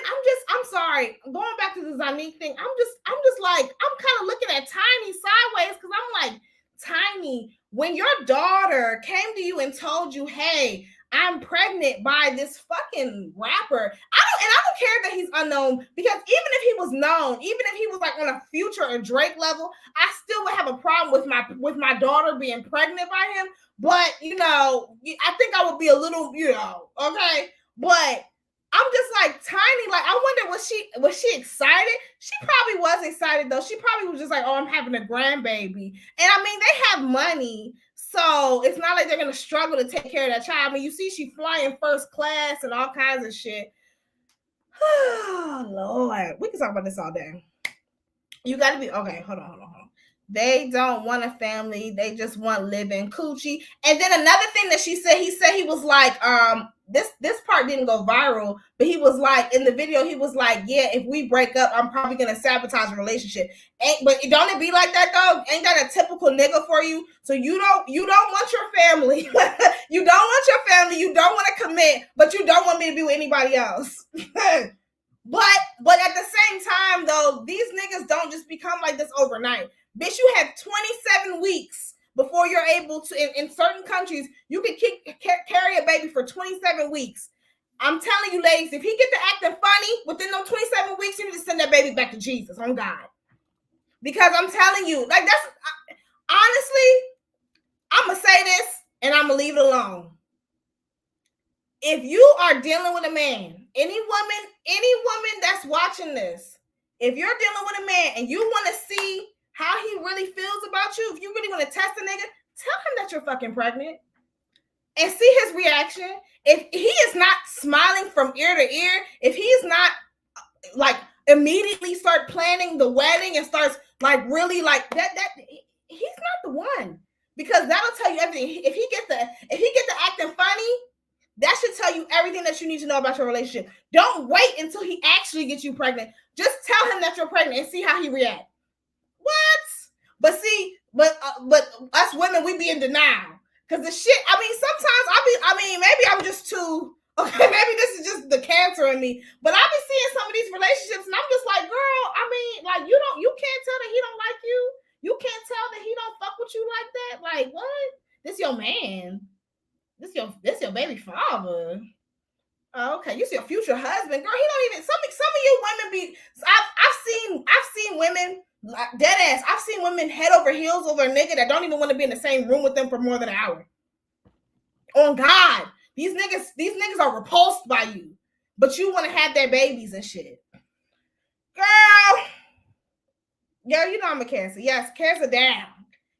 I'm sorry, going back to the Zonnique thing, I'm just like, I'm kind of looking at Tiny sideways, because I'm like, Tiny, when your daughter came to you and told you, hey, I'm pregnant by this fucking rapper, I don't care that he's unknown, because even if he was known, even if he was like on a Future or Drake level, I still would have a problem with my daughter being pregnant by him. But, you know, I think I would be a little, you know, okay. But I'm just like, Tiny, like, I wonder, was she excited? She probably was excited, though. She probably was just like, oh, I'm having a grandbaby. And I mean, they have money, so it's not like they're going to struggle to take care of that child. I mean, you see, she's flying first class and all kinds of shit. Oh, Lord. We can talk about this all day. You got to be, okay, hold on. They don't want a family. They just want living coochie. And then another thing that he said he was like, this part didn't go viral, but he was like, in the video, he was like, yeah, if we break up, I'm probably going to sabotage a relationship. But don't it be like that, though? Ain't that a typical nigga for you? So you don't want your family. You don't want your family. You don't want to commit, but you don't want me to be with anybody else. But at the same time, though, these niggas don't just become like this overnight. Bitch, you have 27 weeks before you're able to, in certain countries, you can carry a baby for 27 weeks. I'm telling you, ladies, if he get to acting funny within those 27 weeks, you need to send that baby back to Jesus, on God. Because I'm telling you, like, honestly, I'm going to say this, and I'm going to leave it alone. If you are dealing with a man, any woman that's watching this, if you're dealing with a man and you want to see how he really feels about you, if you really want to test a nigga, tell him that you're fucking pregnant and see his reaction. If he is not smiling from ear to ear, if he's not like immediately start planning the wedding and starts like really like that he's not the one, because that'll tell you everything. If he gets to acting funny, that should tell you everything that you need to know about your relationship. Don't wait until he actually gets you pregnant. Just tell him that you're pregnant and see how he reacts. What? But see, but us women, we be in denial. Because the shit, I mean, sometimes maybe I'm just too, okay, maybe this is just the cancer in me, but I be seeing some of these relationships and I'm just like, girl, I mean, like, you can't tell that he don't like you. You can't tell that he don't fuck with you like that. Like, what? This your man. This your baby father. Oh, okay, you see your future husband, girl. He don't even. Some of you women be. I've seen women dead ass. I've seen women head over heels over a nigga that don't even want to be in the same room with them for more than an hour. On God, these niggas are repulsed by you, but you want to have their babies and shit, girl. You know I'm a Cancer. Yes, Cancer down.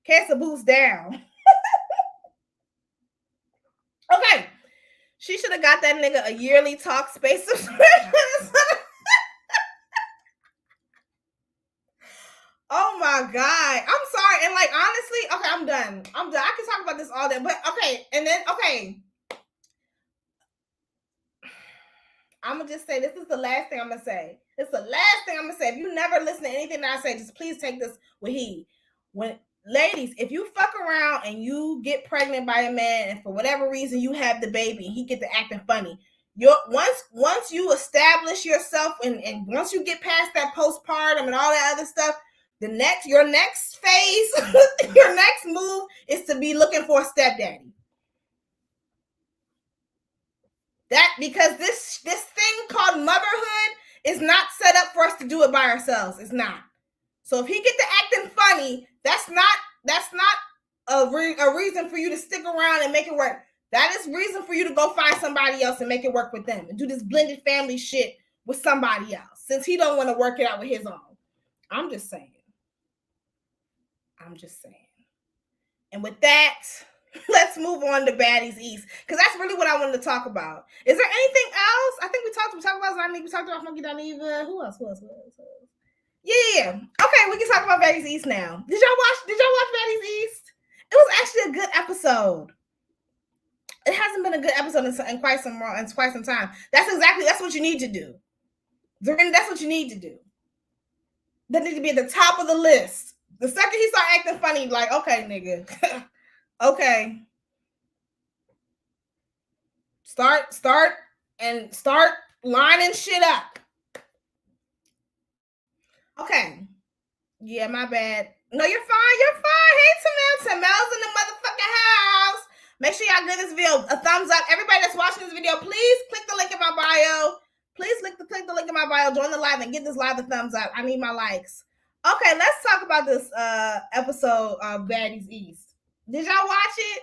Cancer boost down. Okay. She should have got that nigga a yearly talk space subscription. Oh my God. I'm sorry. And like, honestly, okay, I'm done. I can talk about this all day. But okay. And then, okay. I'm going to just say, this is the last thing I'm going to say. It's the last thing I'm going to say. If you never listen to anything that I say, just please take this with heed. Ladies, if you fuck around and you get pregnant by a man and for whatever reason you have the baby and he get to acting funny, once you establish yourself and once you get past that postpartum and all that other stuff, your next phase, your next move is to be looking for a stepdaddy. That because this thing called motherhood is not set up for us to do it by ourselves. It's not. So if he get to acting funny, that's not a reason for you to stick around and make it work. That is reason for you to go find somebody else and make it work with them and do this blended family shit with somebody else, since he don't want to work it out with his own. I'm just saying. And with that, let's move on to Baddies East, because that's really what I wanted to talk about. Is there anything else? I think we talked about Zonnique, we talked about Funky Dineva. Who else? Yeah. Okay, we can talk about Baddies East now. Did y'all watch Baddies East? It was actually a good episode. It hasn't been a good episode in quite some time. That's what you need to do. That's what you need to do. That need to be at the top of the list. The second he start acting funny, like, okay, nigga. Okay. Start lining shit up. Okay. Yeah, my bad. No, you're fine. Hey, Tamel's in the motherfucking house. Make sure y'all give this video a thumbs up. Everybody that's watching this video, please click the link in my bio. Please click the link in my bio. Join the live and give this live a thumbs up. I need my likes. Okay, let's talk about this episode of Baddies East. Did y'all watch it?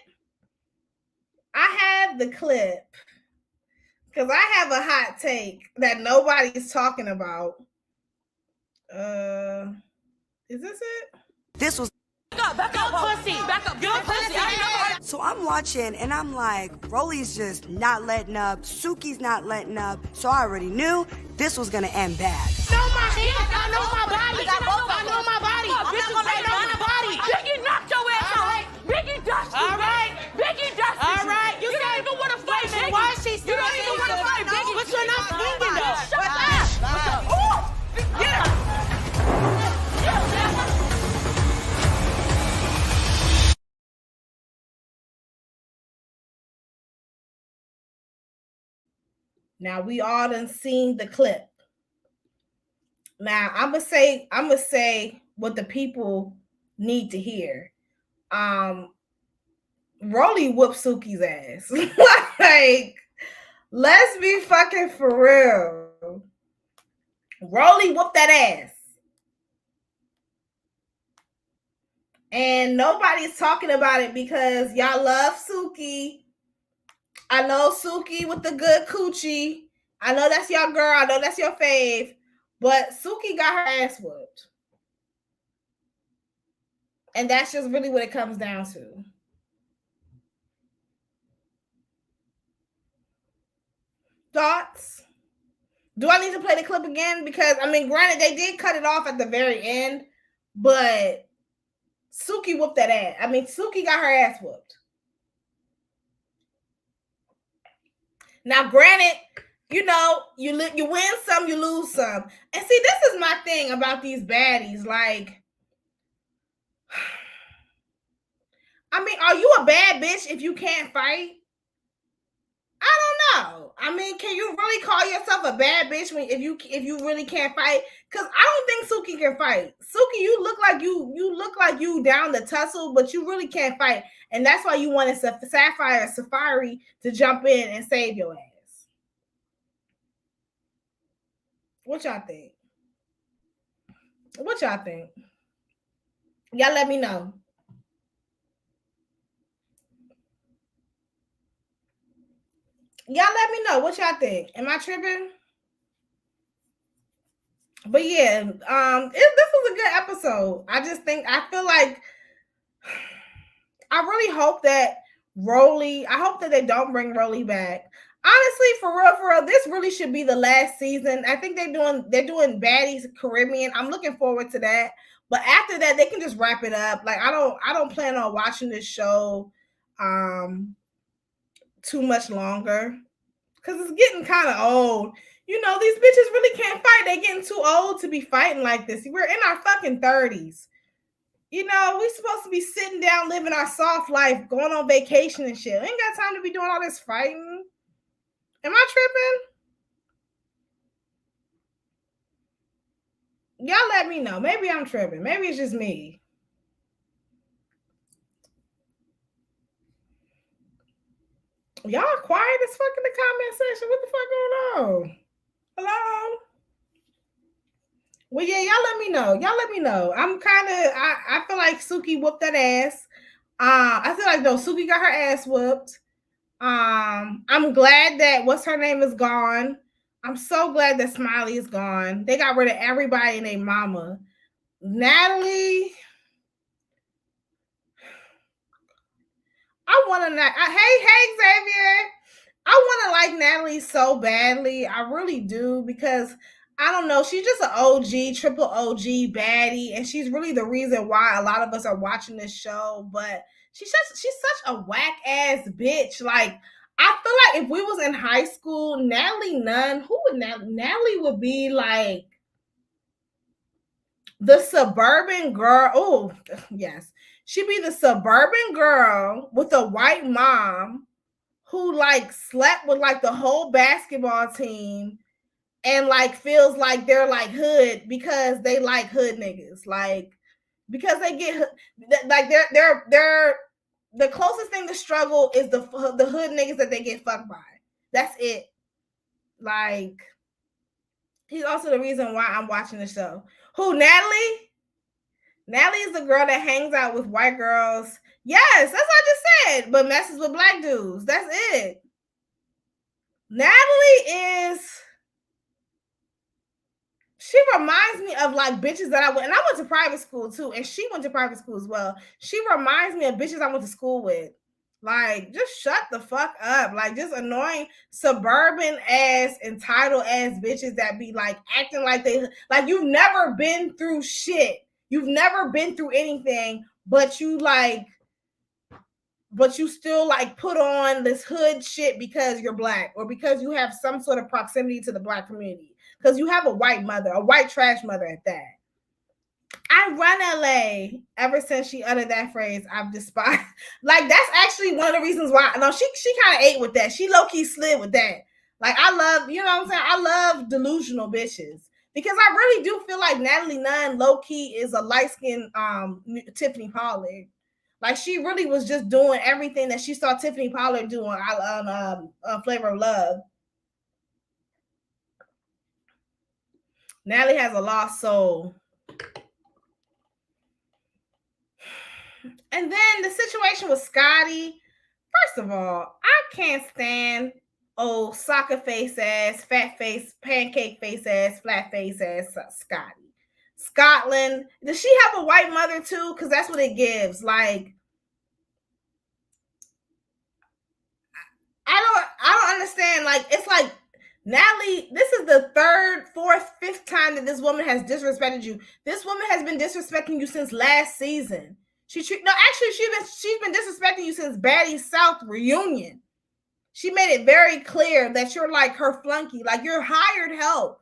I have the clip because I have a hot take that nobody's talking about. Is this it? This was back up, pussy. Back up, good pussy. So I'm watching and I'm like, Rolly's just not letting up. Suki's not letting up. So I already knew this was gonna end bad. I know my body. Biggie knocked your ass out. Biggie dusted. All right. Biggie dusted. All right. You don't even want to fight, Biggie. Why is she still? You don't even want to fight, Biggie. But you're not swinging though. Shut up. Ooh. Get her. Now we all done seen the clip. Now I'm gonna say what the people need to hear. Rolly whooped Suki's ass. Like, let's be fucking for real. Rolly whooped that ass. And nobody's talking about it because y'all love Suki. I know Suki with the good coochie. I know that's your girl. I know that's your fave. But Suki got her ass whooped. And that's just really what it comes down to. Thoughts? Do I need to play the clip again? Because, I mean, granted, they did cut it off at the very end. But Suki whooped that ass. I mean, Suki got her ass whooped. Now, granted, you know, you win some, you lose some. And see, this is my thing about these baddies. Like, I mean, are you a bad bitch if you can't fight? I don't know. I mean, can you really call yourself a bad bitch if you really can't fight? Because I don't think Suki can fight. Suki, you look like you down the tussle, but you really can't fight. And that's why you wanted Safari to jump in and save your ass. What y'all think? Y'all let me know. Y'all let me know what y'all think. Am I tripping? But yeah, this was a good episode. I feel like I really hope that they don't bring Rolly back. Honestly, for real, this really should be the last season. I think they're doing Baddies Caribbean. I'm looking forward to that. But after that, they can just wrap it up. Like, I don't plan on watching this show too much longer because it's getting kind of old. You know, these bitches really can't fight. They're getting too old to be fighting like this. We're in our fucking 30s. You know, we supposed to be sitting down, living our soft life, going on vacation and shit. We ain't got time to be doing all this fighting. Am I tripping? Y'all let me know. Maybe I'm tripping. Maybe it's just me. Y'all quiet as fuck in the comment section. What the fuck going on? Hello? Well, yeah, y'all let me know. Y'all let me know. I'm kind of, I feel like Suki whooped that ass. I feel like, no, Suki got her ass whooped. I'm glad that, what's her name, is gone. I'm so glad that Smiley is gone. They got rid of everybody and their mama. Natalie, I want to not. Hey, Xavier. I want to like Natalie so badly. I really do, because I don't know. She's just an OG, triple OG baddie, and she's really the reason why a lot of us are watching this show. But she's such a whack ass bitch. Like, I feel like if we was in high school, Natalie Nunn, who would Natalie would be like the suburban girl. Oh, yes. She'd be the suburban girl with a white mom who like slept with like the whole basketball team and like feels like they're like hood because they like hood niggas. Like, because they get like they're the closest thing to struggle is the hood niggas that they get fucked by. That's it. Like, he's also the reason why I'm watching the show. Who, Natalie? Natalie is the girl that hangs out with white girls. Yes, that's what I just said, but messes with black dudes. That's it. Natalie is, she reminds me of like bitches that I went, and I went to private school too, and she went to private school as well. She reminds me of bitches I went to school with. Like, just shut the fuck up. Like, just annoying suburban ass, entitled ass bitches that be like acting like they, like you've never been through shit. You've never been through anything, but you still like put on this hood shit because you're black, or because you have some sort of proximity to the black community, because you have a white mother, a white trash mother at that. I run LA. Ever since she uttered that phrase, I've despised. Like, that's actually one of the reasons why. No, she kind of ate with that. She low-key slid with that. Like, I love, you know what I'm saying? I love delusional bitches. Because I really do feel like Natalie Nunn low-key is a light-skinned Tiffany Pollard. Like, she really was just doing everything that she saw Tiffany Pollard do on Flavor of Love. Natalie has a lost soul. And then the situation with Scotty. First of all, I can't stand old soccer face ass, fat face, pancake face ass, flat face ass Scotty. Scotland. Does she have a white mother too? Because that's what it gives. Like, I don't understand. Like, it's like, Natalie, this is the third, fourth, fifth time that this woman has disrespected you. This woman has been disrespecting you since last season. She's been disrespecting you since Baddies South reunion. She made it very clear that you're like her flunky, like you're hired help.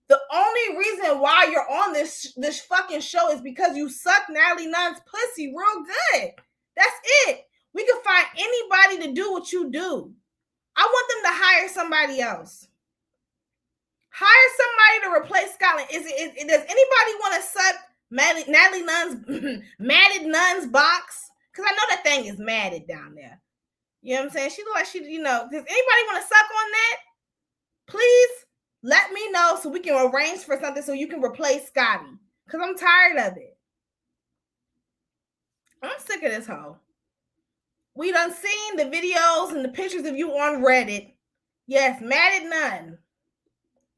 The only reason why you're on this fucking show is because you suck Natalie Nunn's pussy real good. That's it. We can find anybody to do what you do. I want them to hire somebody else. Hire somebody to replace Scotland. Does anybody want to suck Natalie Nunn's matted Nunn's box? Because I know that thing is matted down there. You know what I'm saying? She look like she, you know, does anybody want to suck on that? Please let me know so we can arrange for something so you can replace Scotty. Because I'm tired of it. I'm sick of this hoe. We done seen the videos and the pictures of you on Reddit. Yes, matted Nunn.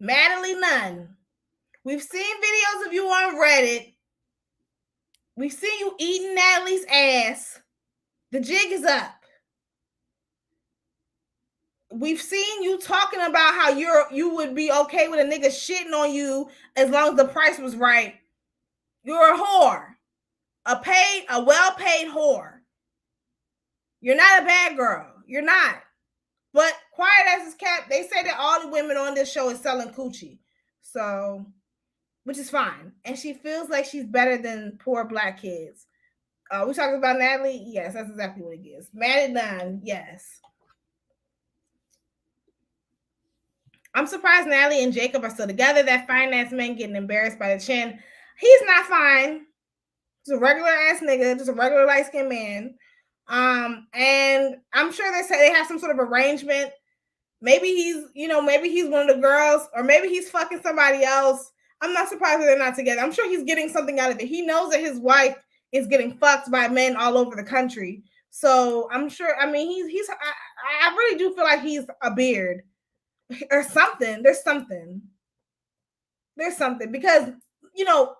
Natalie Nunn. We've seen videos of you on Reddit. We've seen you eating Natalie's ass. The jig is up. We've seen you talking about how you would be okay with a nigga shitting on you as long as the price was right. You're a whore. A well-paid whore. You're not a bad girl. You're not. But quiet as is kept, they say that all the women on this show is selling coochie. So, which is fine. And she feels like she's better than poor black kids. We talking about Natalie? Yes, that's exactly what it is. Matted Nunn, yes. I'm surprised Natalie and Jacob are still together. That finance man getting embarrassed by the chin. He's not fine. He's a regular ass nigga, just a regular light-skinned man. And I'm sure they say they have some sort of arrangement. Maybe he's, maybe he's one of the girls, or maybe he's fucking somebody else. I'm not surprised that they're not together. I'm sure he's getting something out of it. He knows that his wife is getting fucked by men all over the country. So I'm sure, I mean, I really do feel like he's a beard or something. There's something because,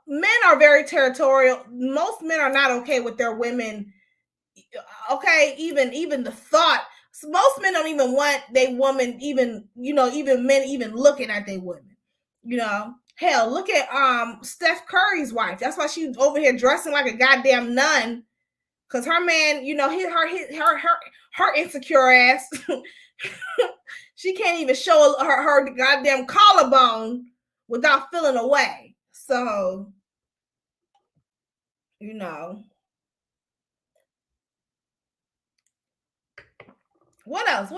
men are very territorial. Most men are not okay with their women. Okay, even the thought. Most men don't even want their woman, even men even looking at their women. Hell, look at Steph Curry's wife. That's why she's over here dressing like a goddamn nun. Cause her man, her insecure ass, she can't even show her goddamn collarbone without feeling away. So, what else?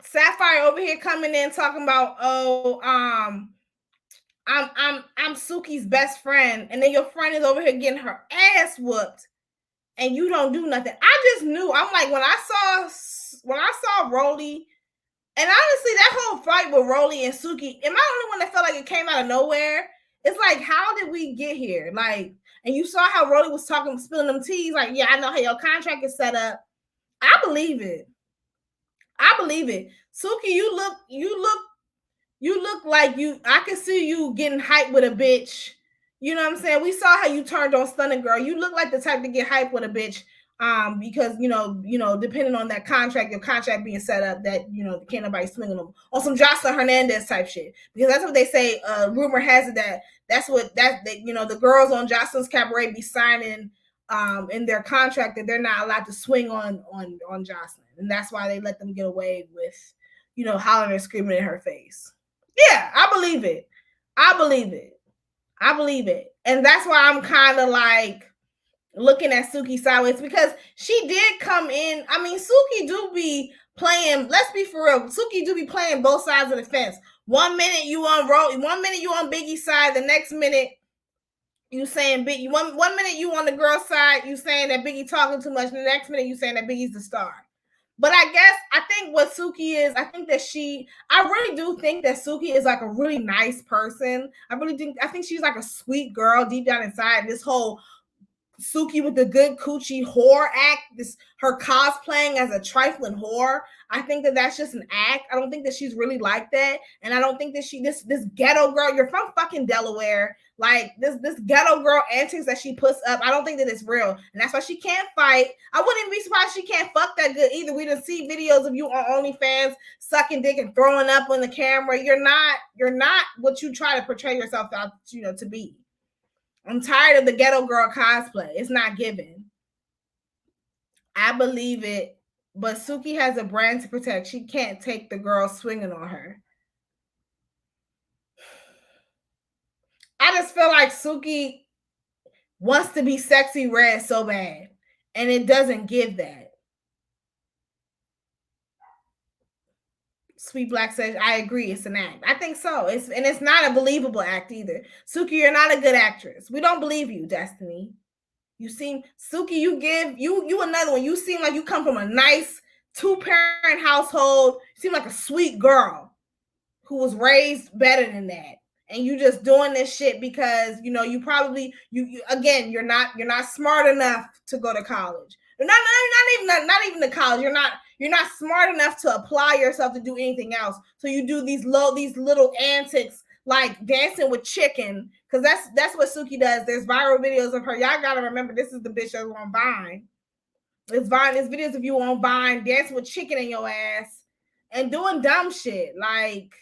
Sapphire over here coming in talking about, I'm Suki's best friend, and then your friend is over here getting her ass whooped, and you don't do nothing. I just knew. I'm like, when I saw Rolly, and honestly, that whole fight with Rolly and Suki, am I the only one that felt like it came out of nowhere? It's like, how did we get here? Like, and you saw how Rolly was talking, spilling them teas. Like, yeah, I know how your contract is set up. I believe it. Suki, you look like I can see you getting hyped with a bitch. You know what I'm saying? We saw how you turned on Stunna Girl. You look like the type to get hyped with a bitch. Because depending on that contract, your contract being set up, that can't nobody swinging them on some Jocelyn Hernandez type shit. Because that's what they say. Rumor has it that's what the girls on Jocelyn's Cabaret be signing in their contract that they're not allowed to swing on Jocelyn, and that's why they let them get away with hollering and screaming in her face. Yeah, I believe it. And that's why I'm kind of like looking at Suki sideways, because she did come in. I mean, Suki do be playing, let's be for real, Suki do be playing both sides of the fence. 1 minute you on Biggie's side, the next minute you saying Biggie. One minute you on the girl side, you saying that Biggie talking too much, and the next minute you saying that Biggie's the star. But I think what Suki is, I really do think that Suki is like a really nice person. I think she's like a sweet girl deep down inside. This whole Suki with the good coochie whore act, her cosplaying as a trifling whore, I think that's just an act. I don't think that she's really like that. And I don't think that this ghetto girl, you're from fucking Delaware, like this ghetto girl antics that she puts up, I don't think that it's real. And that's why she can't fight. I wouldn't even be surprised she can't fuck that good either. We didn't see videos of you on OnlyFans sucking dick and throwing up on the camera. You're not what you try to portray yourself out, to be. I'm tired of the ghetto girl cosplay. It's not given. I believe it, but Suki has a brand to protect. She can't take the girl swinging on her. I just feel like Suki wants to be sexy red so bad, and it doesn't give that. Sweet Black says, I agree, it's an act. I think so. It's not a believable act either. Suki, you're not a good actress. We don't believe you, Destiny. You seem, Suki, you another one. You seem like you come from a nice 2-parent household. You seem like a sweet girl who was raised better than that. And you just doing this shit because, you probably, you're not smart enough to go to college. Not even to college. You're not smart enough to apply yourself to do anything else. So you do these little antics like dancing with chicken, because that's what Suki does. There's viral videos of her. Y'all gotta remember, this is the bitch that's on Vine. There's videos of you on Vine dancing with chicken in your ass and doing dumb shit. Like,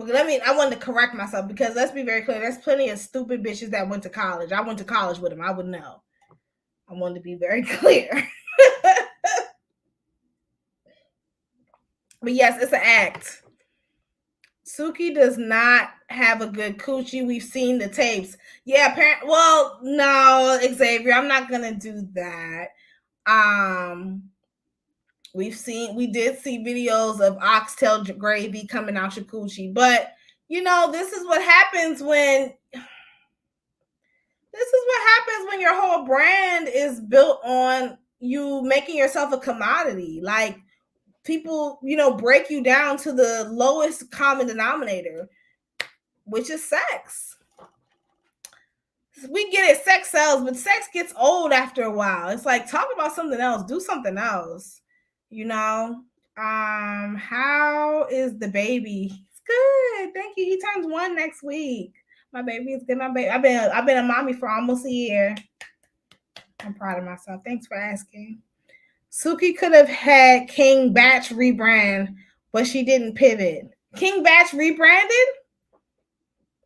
I wanted to correct myself, because let's be very clear. There's plenty of stupid bitches that went to college. I went to college with them. I would know. I wanted to be very clear. But yes, it's an act. Suki does not have a good coochie. We've seen the tapes. Yeah, well, no, Xavier, I'm not gonna do that. We did see videos of oxtail gravy coming out your coochie, but this is what happens when This is what happens when your whole brand is built on you making yourself a commodity. Like people, break you down to the lowest common denominator, which is sex. We get it, sex sells, but sex gets old after a while. It's like, talk about something else, do something else. How is the baby? It's good, thank you. He turns 1 next week. My baby is good. My baby, I've been a mommy for almost a year. I'm proud of myself. Thanks for asking. Suki could have had King Batch rebrand, but she didn't pivot. King Batch rebranded?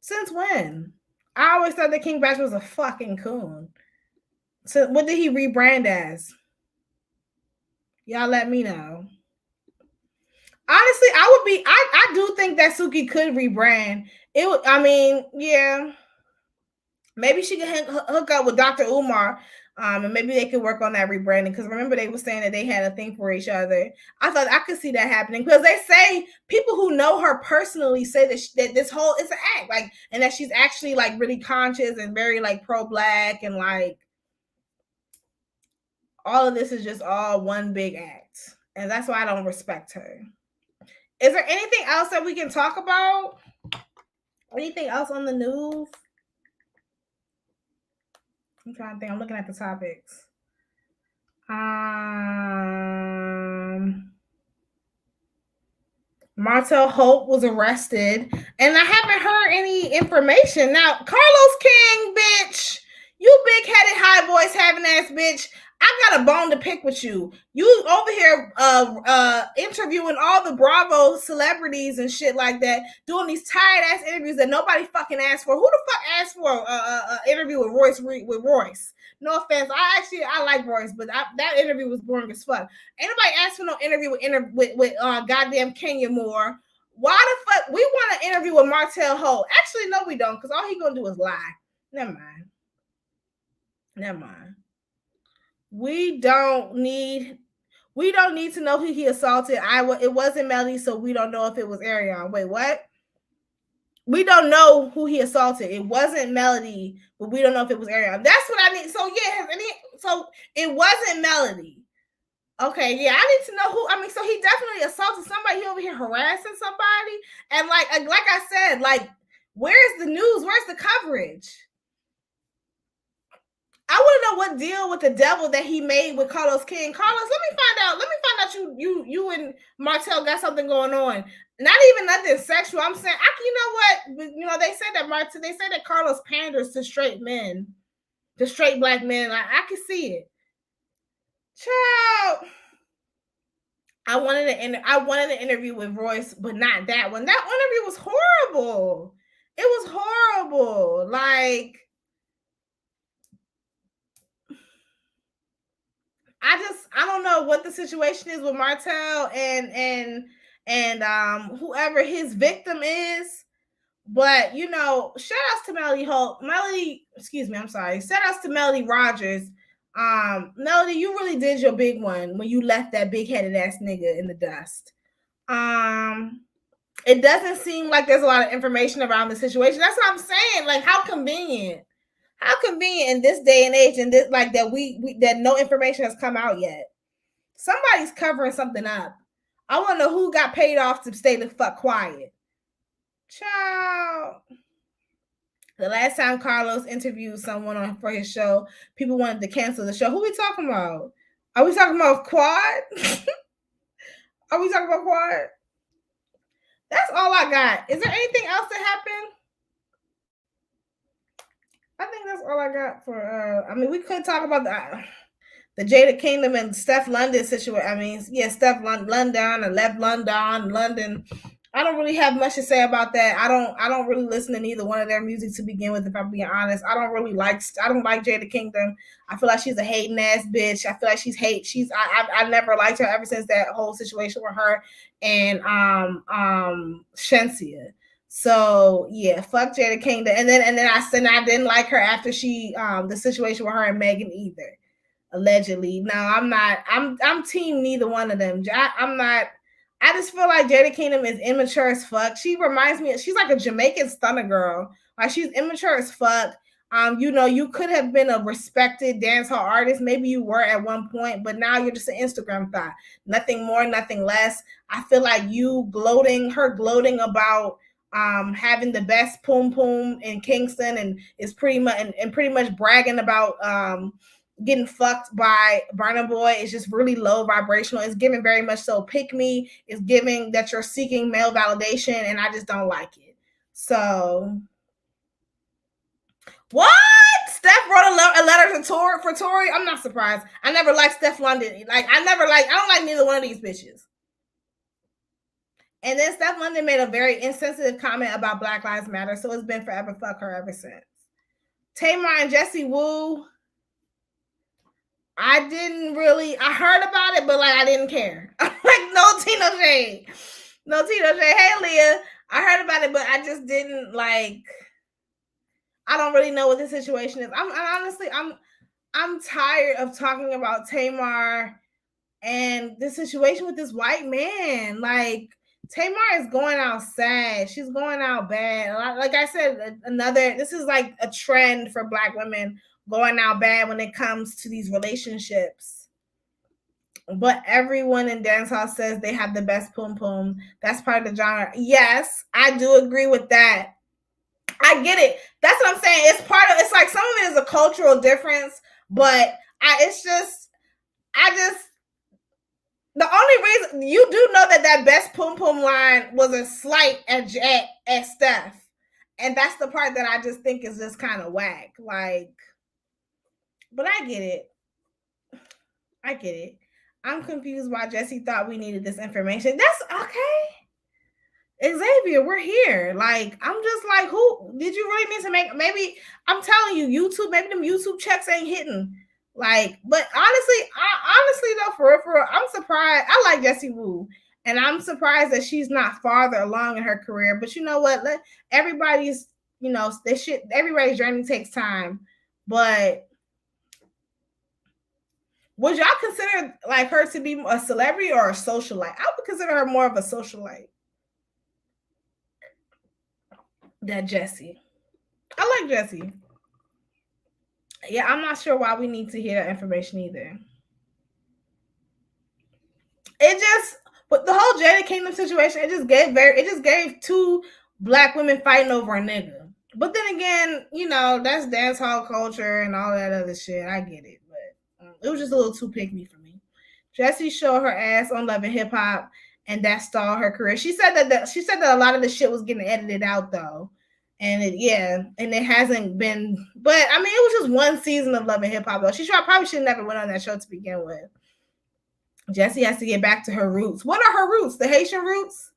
Since when? I always thought that King Batch was a fucking coon. So what did he rebrand as? Y'all let me know. Honestly, I do think that Suki could rebrand. Yeah. Maybe she could hook up with Dr. Umar, and maybe they could work on that rebranding. Because remember, they were saying that they had a thing for each other. I thought I could see that happening because they say people who know her personally say that this whole it's an act, like, and that she's actually like really conscious and very like pro-black and like all of this is just all one big act, and that's why I don't respect her. Is there anything else that we can talk about? Anything else on the news? I'm trying to think. I'm looking at the topics. Martell Holt was arrested, and I haven't heard any information. Now, Carlos King, bitch, you big-headed, high voice having ass bitch. I got a bone to pick with you. You over here interviewing all the Bravo celebrities and shit like that, doing these tired ass interviews that nobody fucking asked for. Who the fuck asked for an interview with Royce? No offense, I like Royce, but that interview was boring as fuck. Ain't nobody asked for no interview with goddamn Kenya Moore. Why the fuck we want an interview with Martell Holt? Actually, no, we don't, because all he gonna do is lie. Never mind. We don't need to know who he assaulted. It wasn't Melody, so we don't know if it was Arion. Wait, what? We don't know who he assaulted. It wasn't Melody, but we don't know if it was Arion. That's what I need. So yeah, so it wasn't Melody. Okay, yeah, I need to know who. So he definitely assaulted somebody. He over here harassing somebody, and like I said, like, where's the news? Where's the coverage? I want to know what deal with the devil that he made with Carlos King. Carlos, let me find out you and Martell got something going on. Not even nothing sexual. I'm saying, they say that Carlos panders to straight men, to straight black men. I can see it. Child, I wanted an interview with Royce, but not that one. That interview was horrible. It was horrible. Like, I don't know what the situation is with Martell and whoever his victim is, but shout outs to Melody Holt. Shout outs to Melody Rogers. Melody, you really did your big one when you left that big-headed ass nigga in the dust. It doesn't seem like there's a lot of information around the situation. That's what I'm saying. Like, how convenient. How convenient in this day and age, and this like that that no information has come out yet. Somebody's covering something up. I want to know who got paid off to stay the fuck quiet. Child. The last time Carlos interviewed someone for his show, people wanted to cancel the show. Who we talking about? Are we talking about Quad? Are we talking about Quad? That's all I got. Is there anything else that happened? I think that's all I got for we could talk about the Jada Kingdom and Steph London situation. Steph London and left London. I don't really have much to say about that. I don't really listen to neither one of their music to begin with, if I'm being honest. I don't like Jada Kingdom. I feel like she's a hating ass bitch. I feel like I never liked her ever since that whole situation with her and Shensia. So yeah, fuck Jada Kingdom. And then I said I didn't like her after she the situation with her and Megan either. Allegedly. Now I'm team neither one of them. I just feel like Jada Kingdom is immature as fuck. She reminds me, she's like a Jamaican Stunna girl. Like, she's immature as fuck. You could have been a respected dancehall artist. Maybe you were at one point, but now you're just an Instagram thot. Nothing more, nothing less. I feel like her gloating about having the best poom poom in Kingston and is pretty much bragging about getting fucked by Burna Boy is just really low vibrational. It's giving very much so pick me. It's giving that you're seeking male validation, and I just don't like it. So what? Steph wrote a letter to Tory. I'm not surprised. I never liked Steph London. I don't like neither one of these bitches. And then Steph London made a very insensitive comment about Black Lives Matter. So it's been forever fuck her ever since. Tamar and Jessie Woo. I heard about it, but I didn't care. No Tino Shade. Hey, Leah. I heard about it, but I just didn't I don't really know what the situation is. I'm tired of talking about Tamar and the situation with this white man. Tamar is going out sad. She's going out bad. Like I said, this is like a trend for Black women going out bad when it comes to these relationships. But everyone in dancehall says they have the best poom poom. That's part of the genre. Yes, I do agree with that. I get it. That's what I'm saying. It's like some of it is a cultural difference, but the only reason you do know that best poom poom line was a slight at Steph. And that's the part that I just think is just kind of whack. But I get it. I'm confused why Jessie thought we needed this information. That's okay. Xavier, we're here. I'm just like, who did you really need to make? Maybe I'm telling you, YouTube, maybe them YouTube checks ain't hitting. But honestly though, for real, I'm surprised. I like Jessie Woo, and I'm surprised that she's not farther along in her career. But you know what? Everybody's journey takes time. But would y'all consider her to be a celebrity or a socialite? I would consider her more of a socialite than Jessie. I like Jessie. Yeah, I'm not sure why we need to hear that information either. But the whole Jada Kingdom situation, it just gave two Black women fighting over a nigga. But then again, that's dance hall culture and all that other shit. I get it, but it was just a little too pick me for me. Jessie showed her ass on Love and Hip Hop, and that stalled her career. She said that a lot of the shit was getting edited out though. And it hasn't been, but it was just one season of Love and Hip Hop though. She probably should have never went on that show to begin with. Jessie has to get back to her roots. What are her roots? The Haitian roots?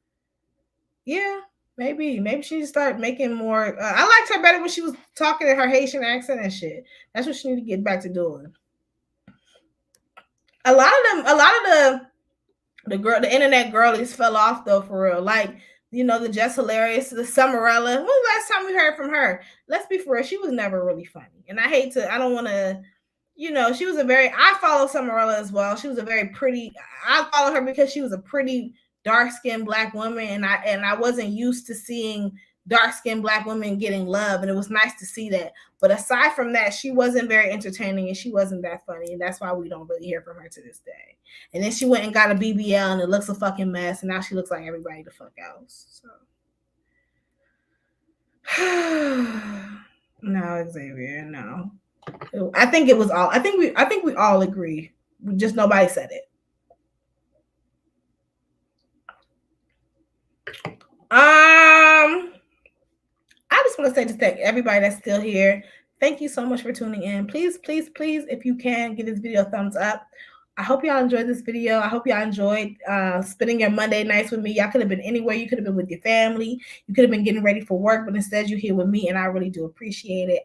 Yeah, maybe she started making more. I liked her better when she was talking in her Haitian accent and shit. That's what she need to get back to doing. A lot of the internet girlies fell off though, for real. The Just Hilarious, the Summerella. When was the last time we heard from her? Let's be for real. She was never really funny. And I don't want to, she was I follow Summerella as well. She was I follow her because she was a pretty dark-skinned Black woman. And I wasn't used to seeing dark-skinned Black women getting love. And it was nice to see that. But aside from that, she wasn't very entertaining and she wasn't that funny. And that's why we don't really hear from her to this day. And then she went and got a BBL and it looks a fucking mess. And now she looks like everybody the fuck else. So no, Xavier, no. I think we all agree. Just nobody said it. I just want to say to thank everybody that's still here. Thank you so much for tuning in. Please, please, please, if you can, give this video a thumbs up. I hope y'all enjoyed this video. I hope y'all enjoyed spending your Monday nights with me. Y'all could have been anywhere. You could have been with your family. You could have been getting ready for work, but instead you're here with me, and I really do appreciate it.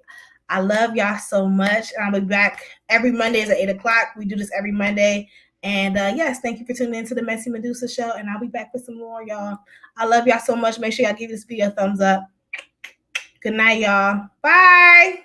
I love y'all so much. I'll be back every Monday at 8 o'clock. We do this every Monday. And yes, thank you for tuning in to the Messy Medusa Show, and I'll be back with some more, y'all. I love y'all so much. Make sure y'all give this video a thumbs up. Good night, y'all. Bye.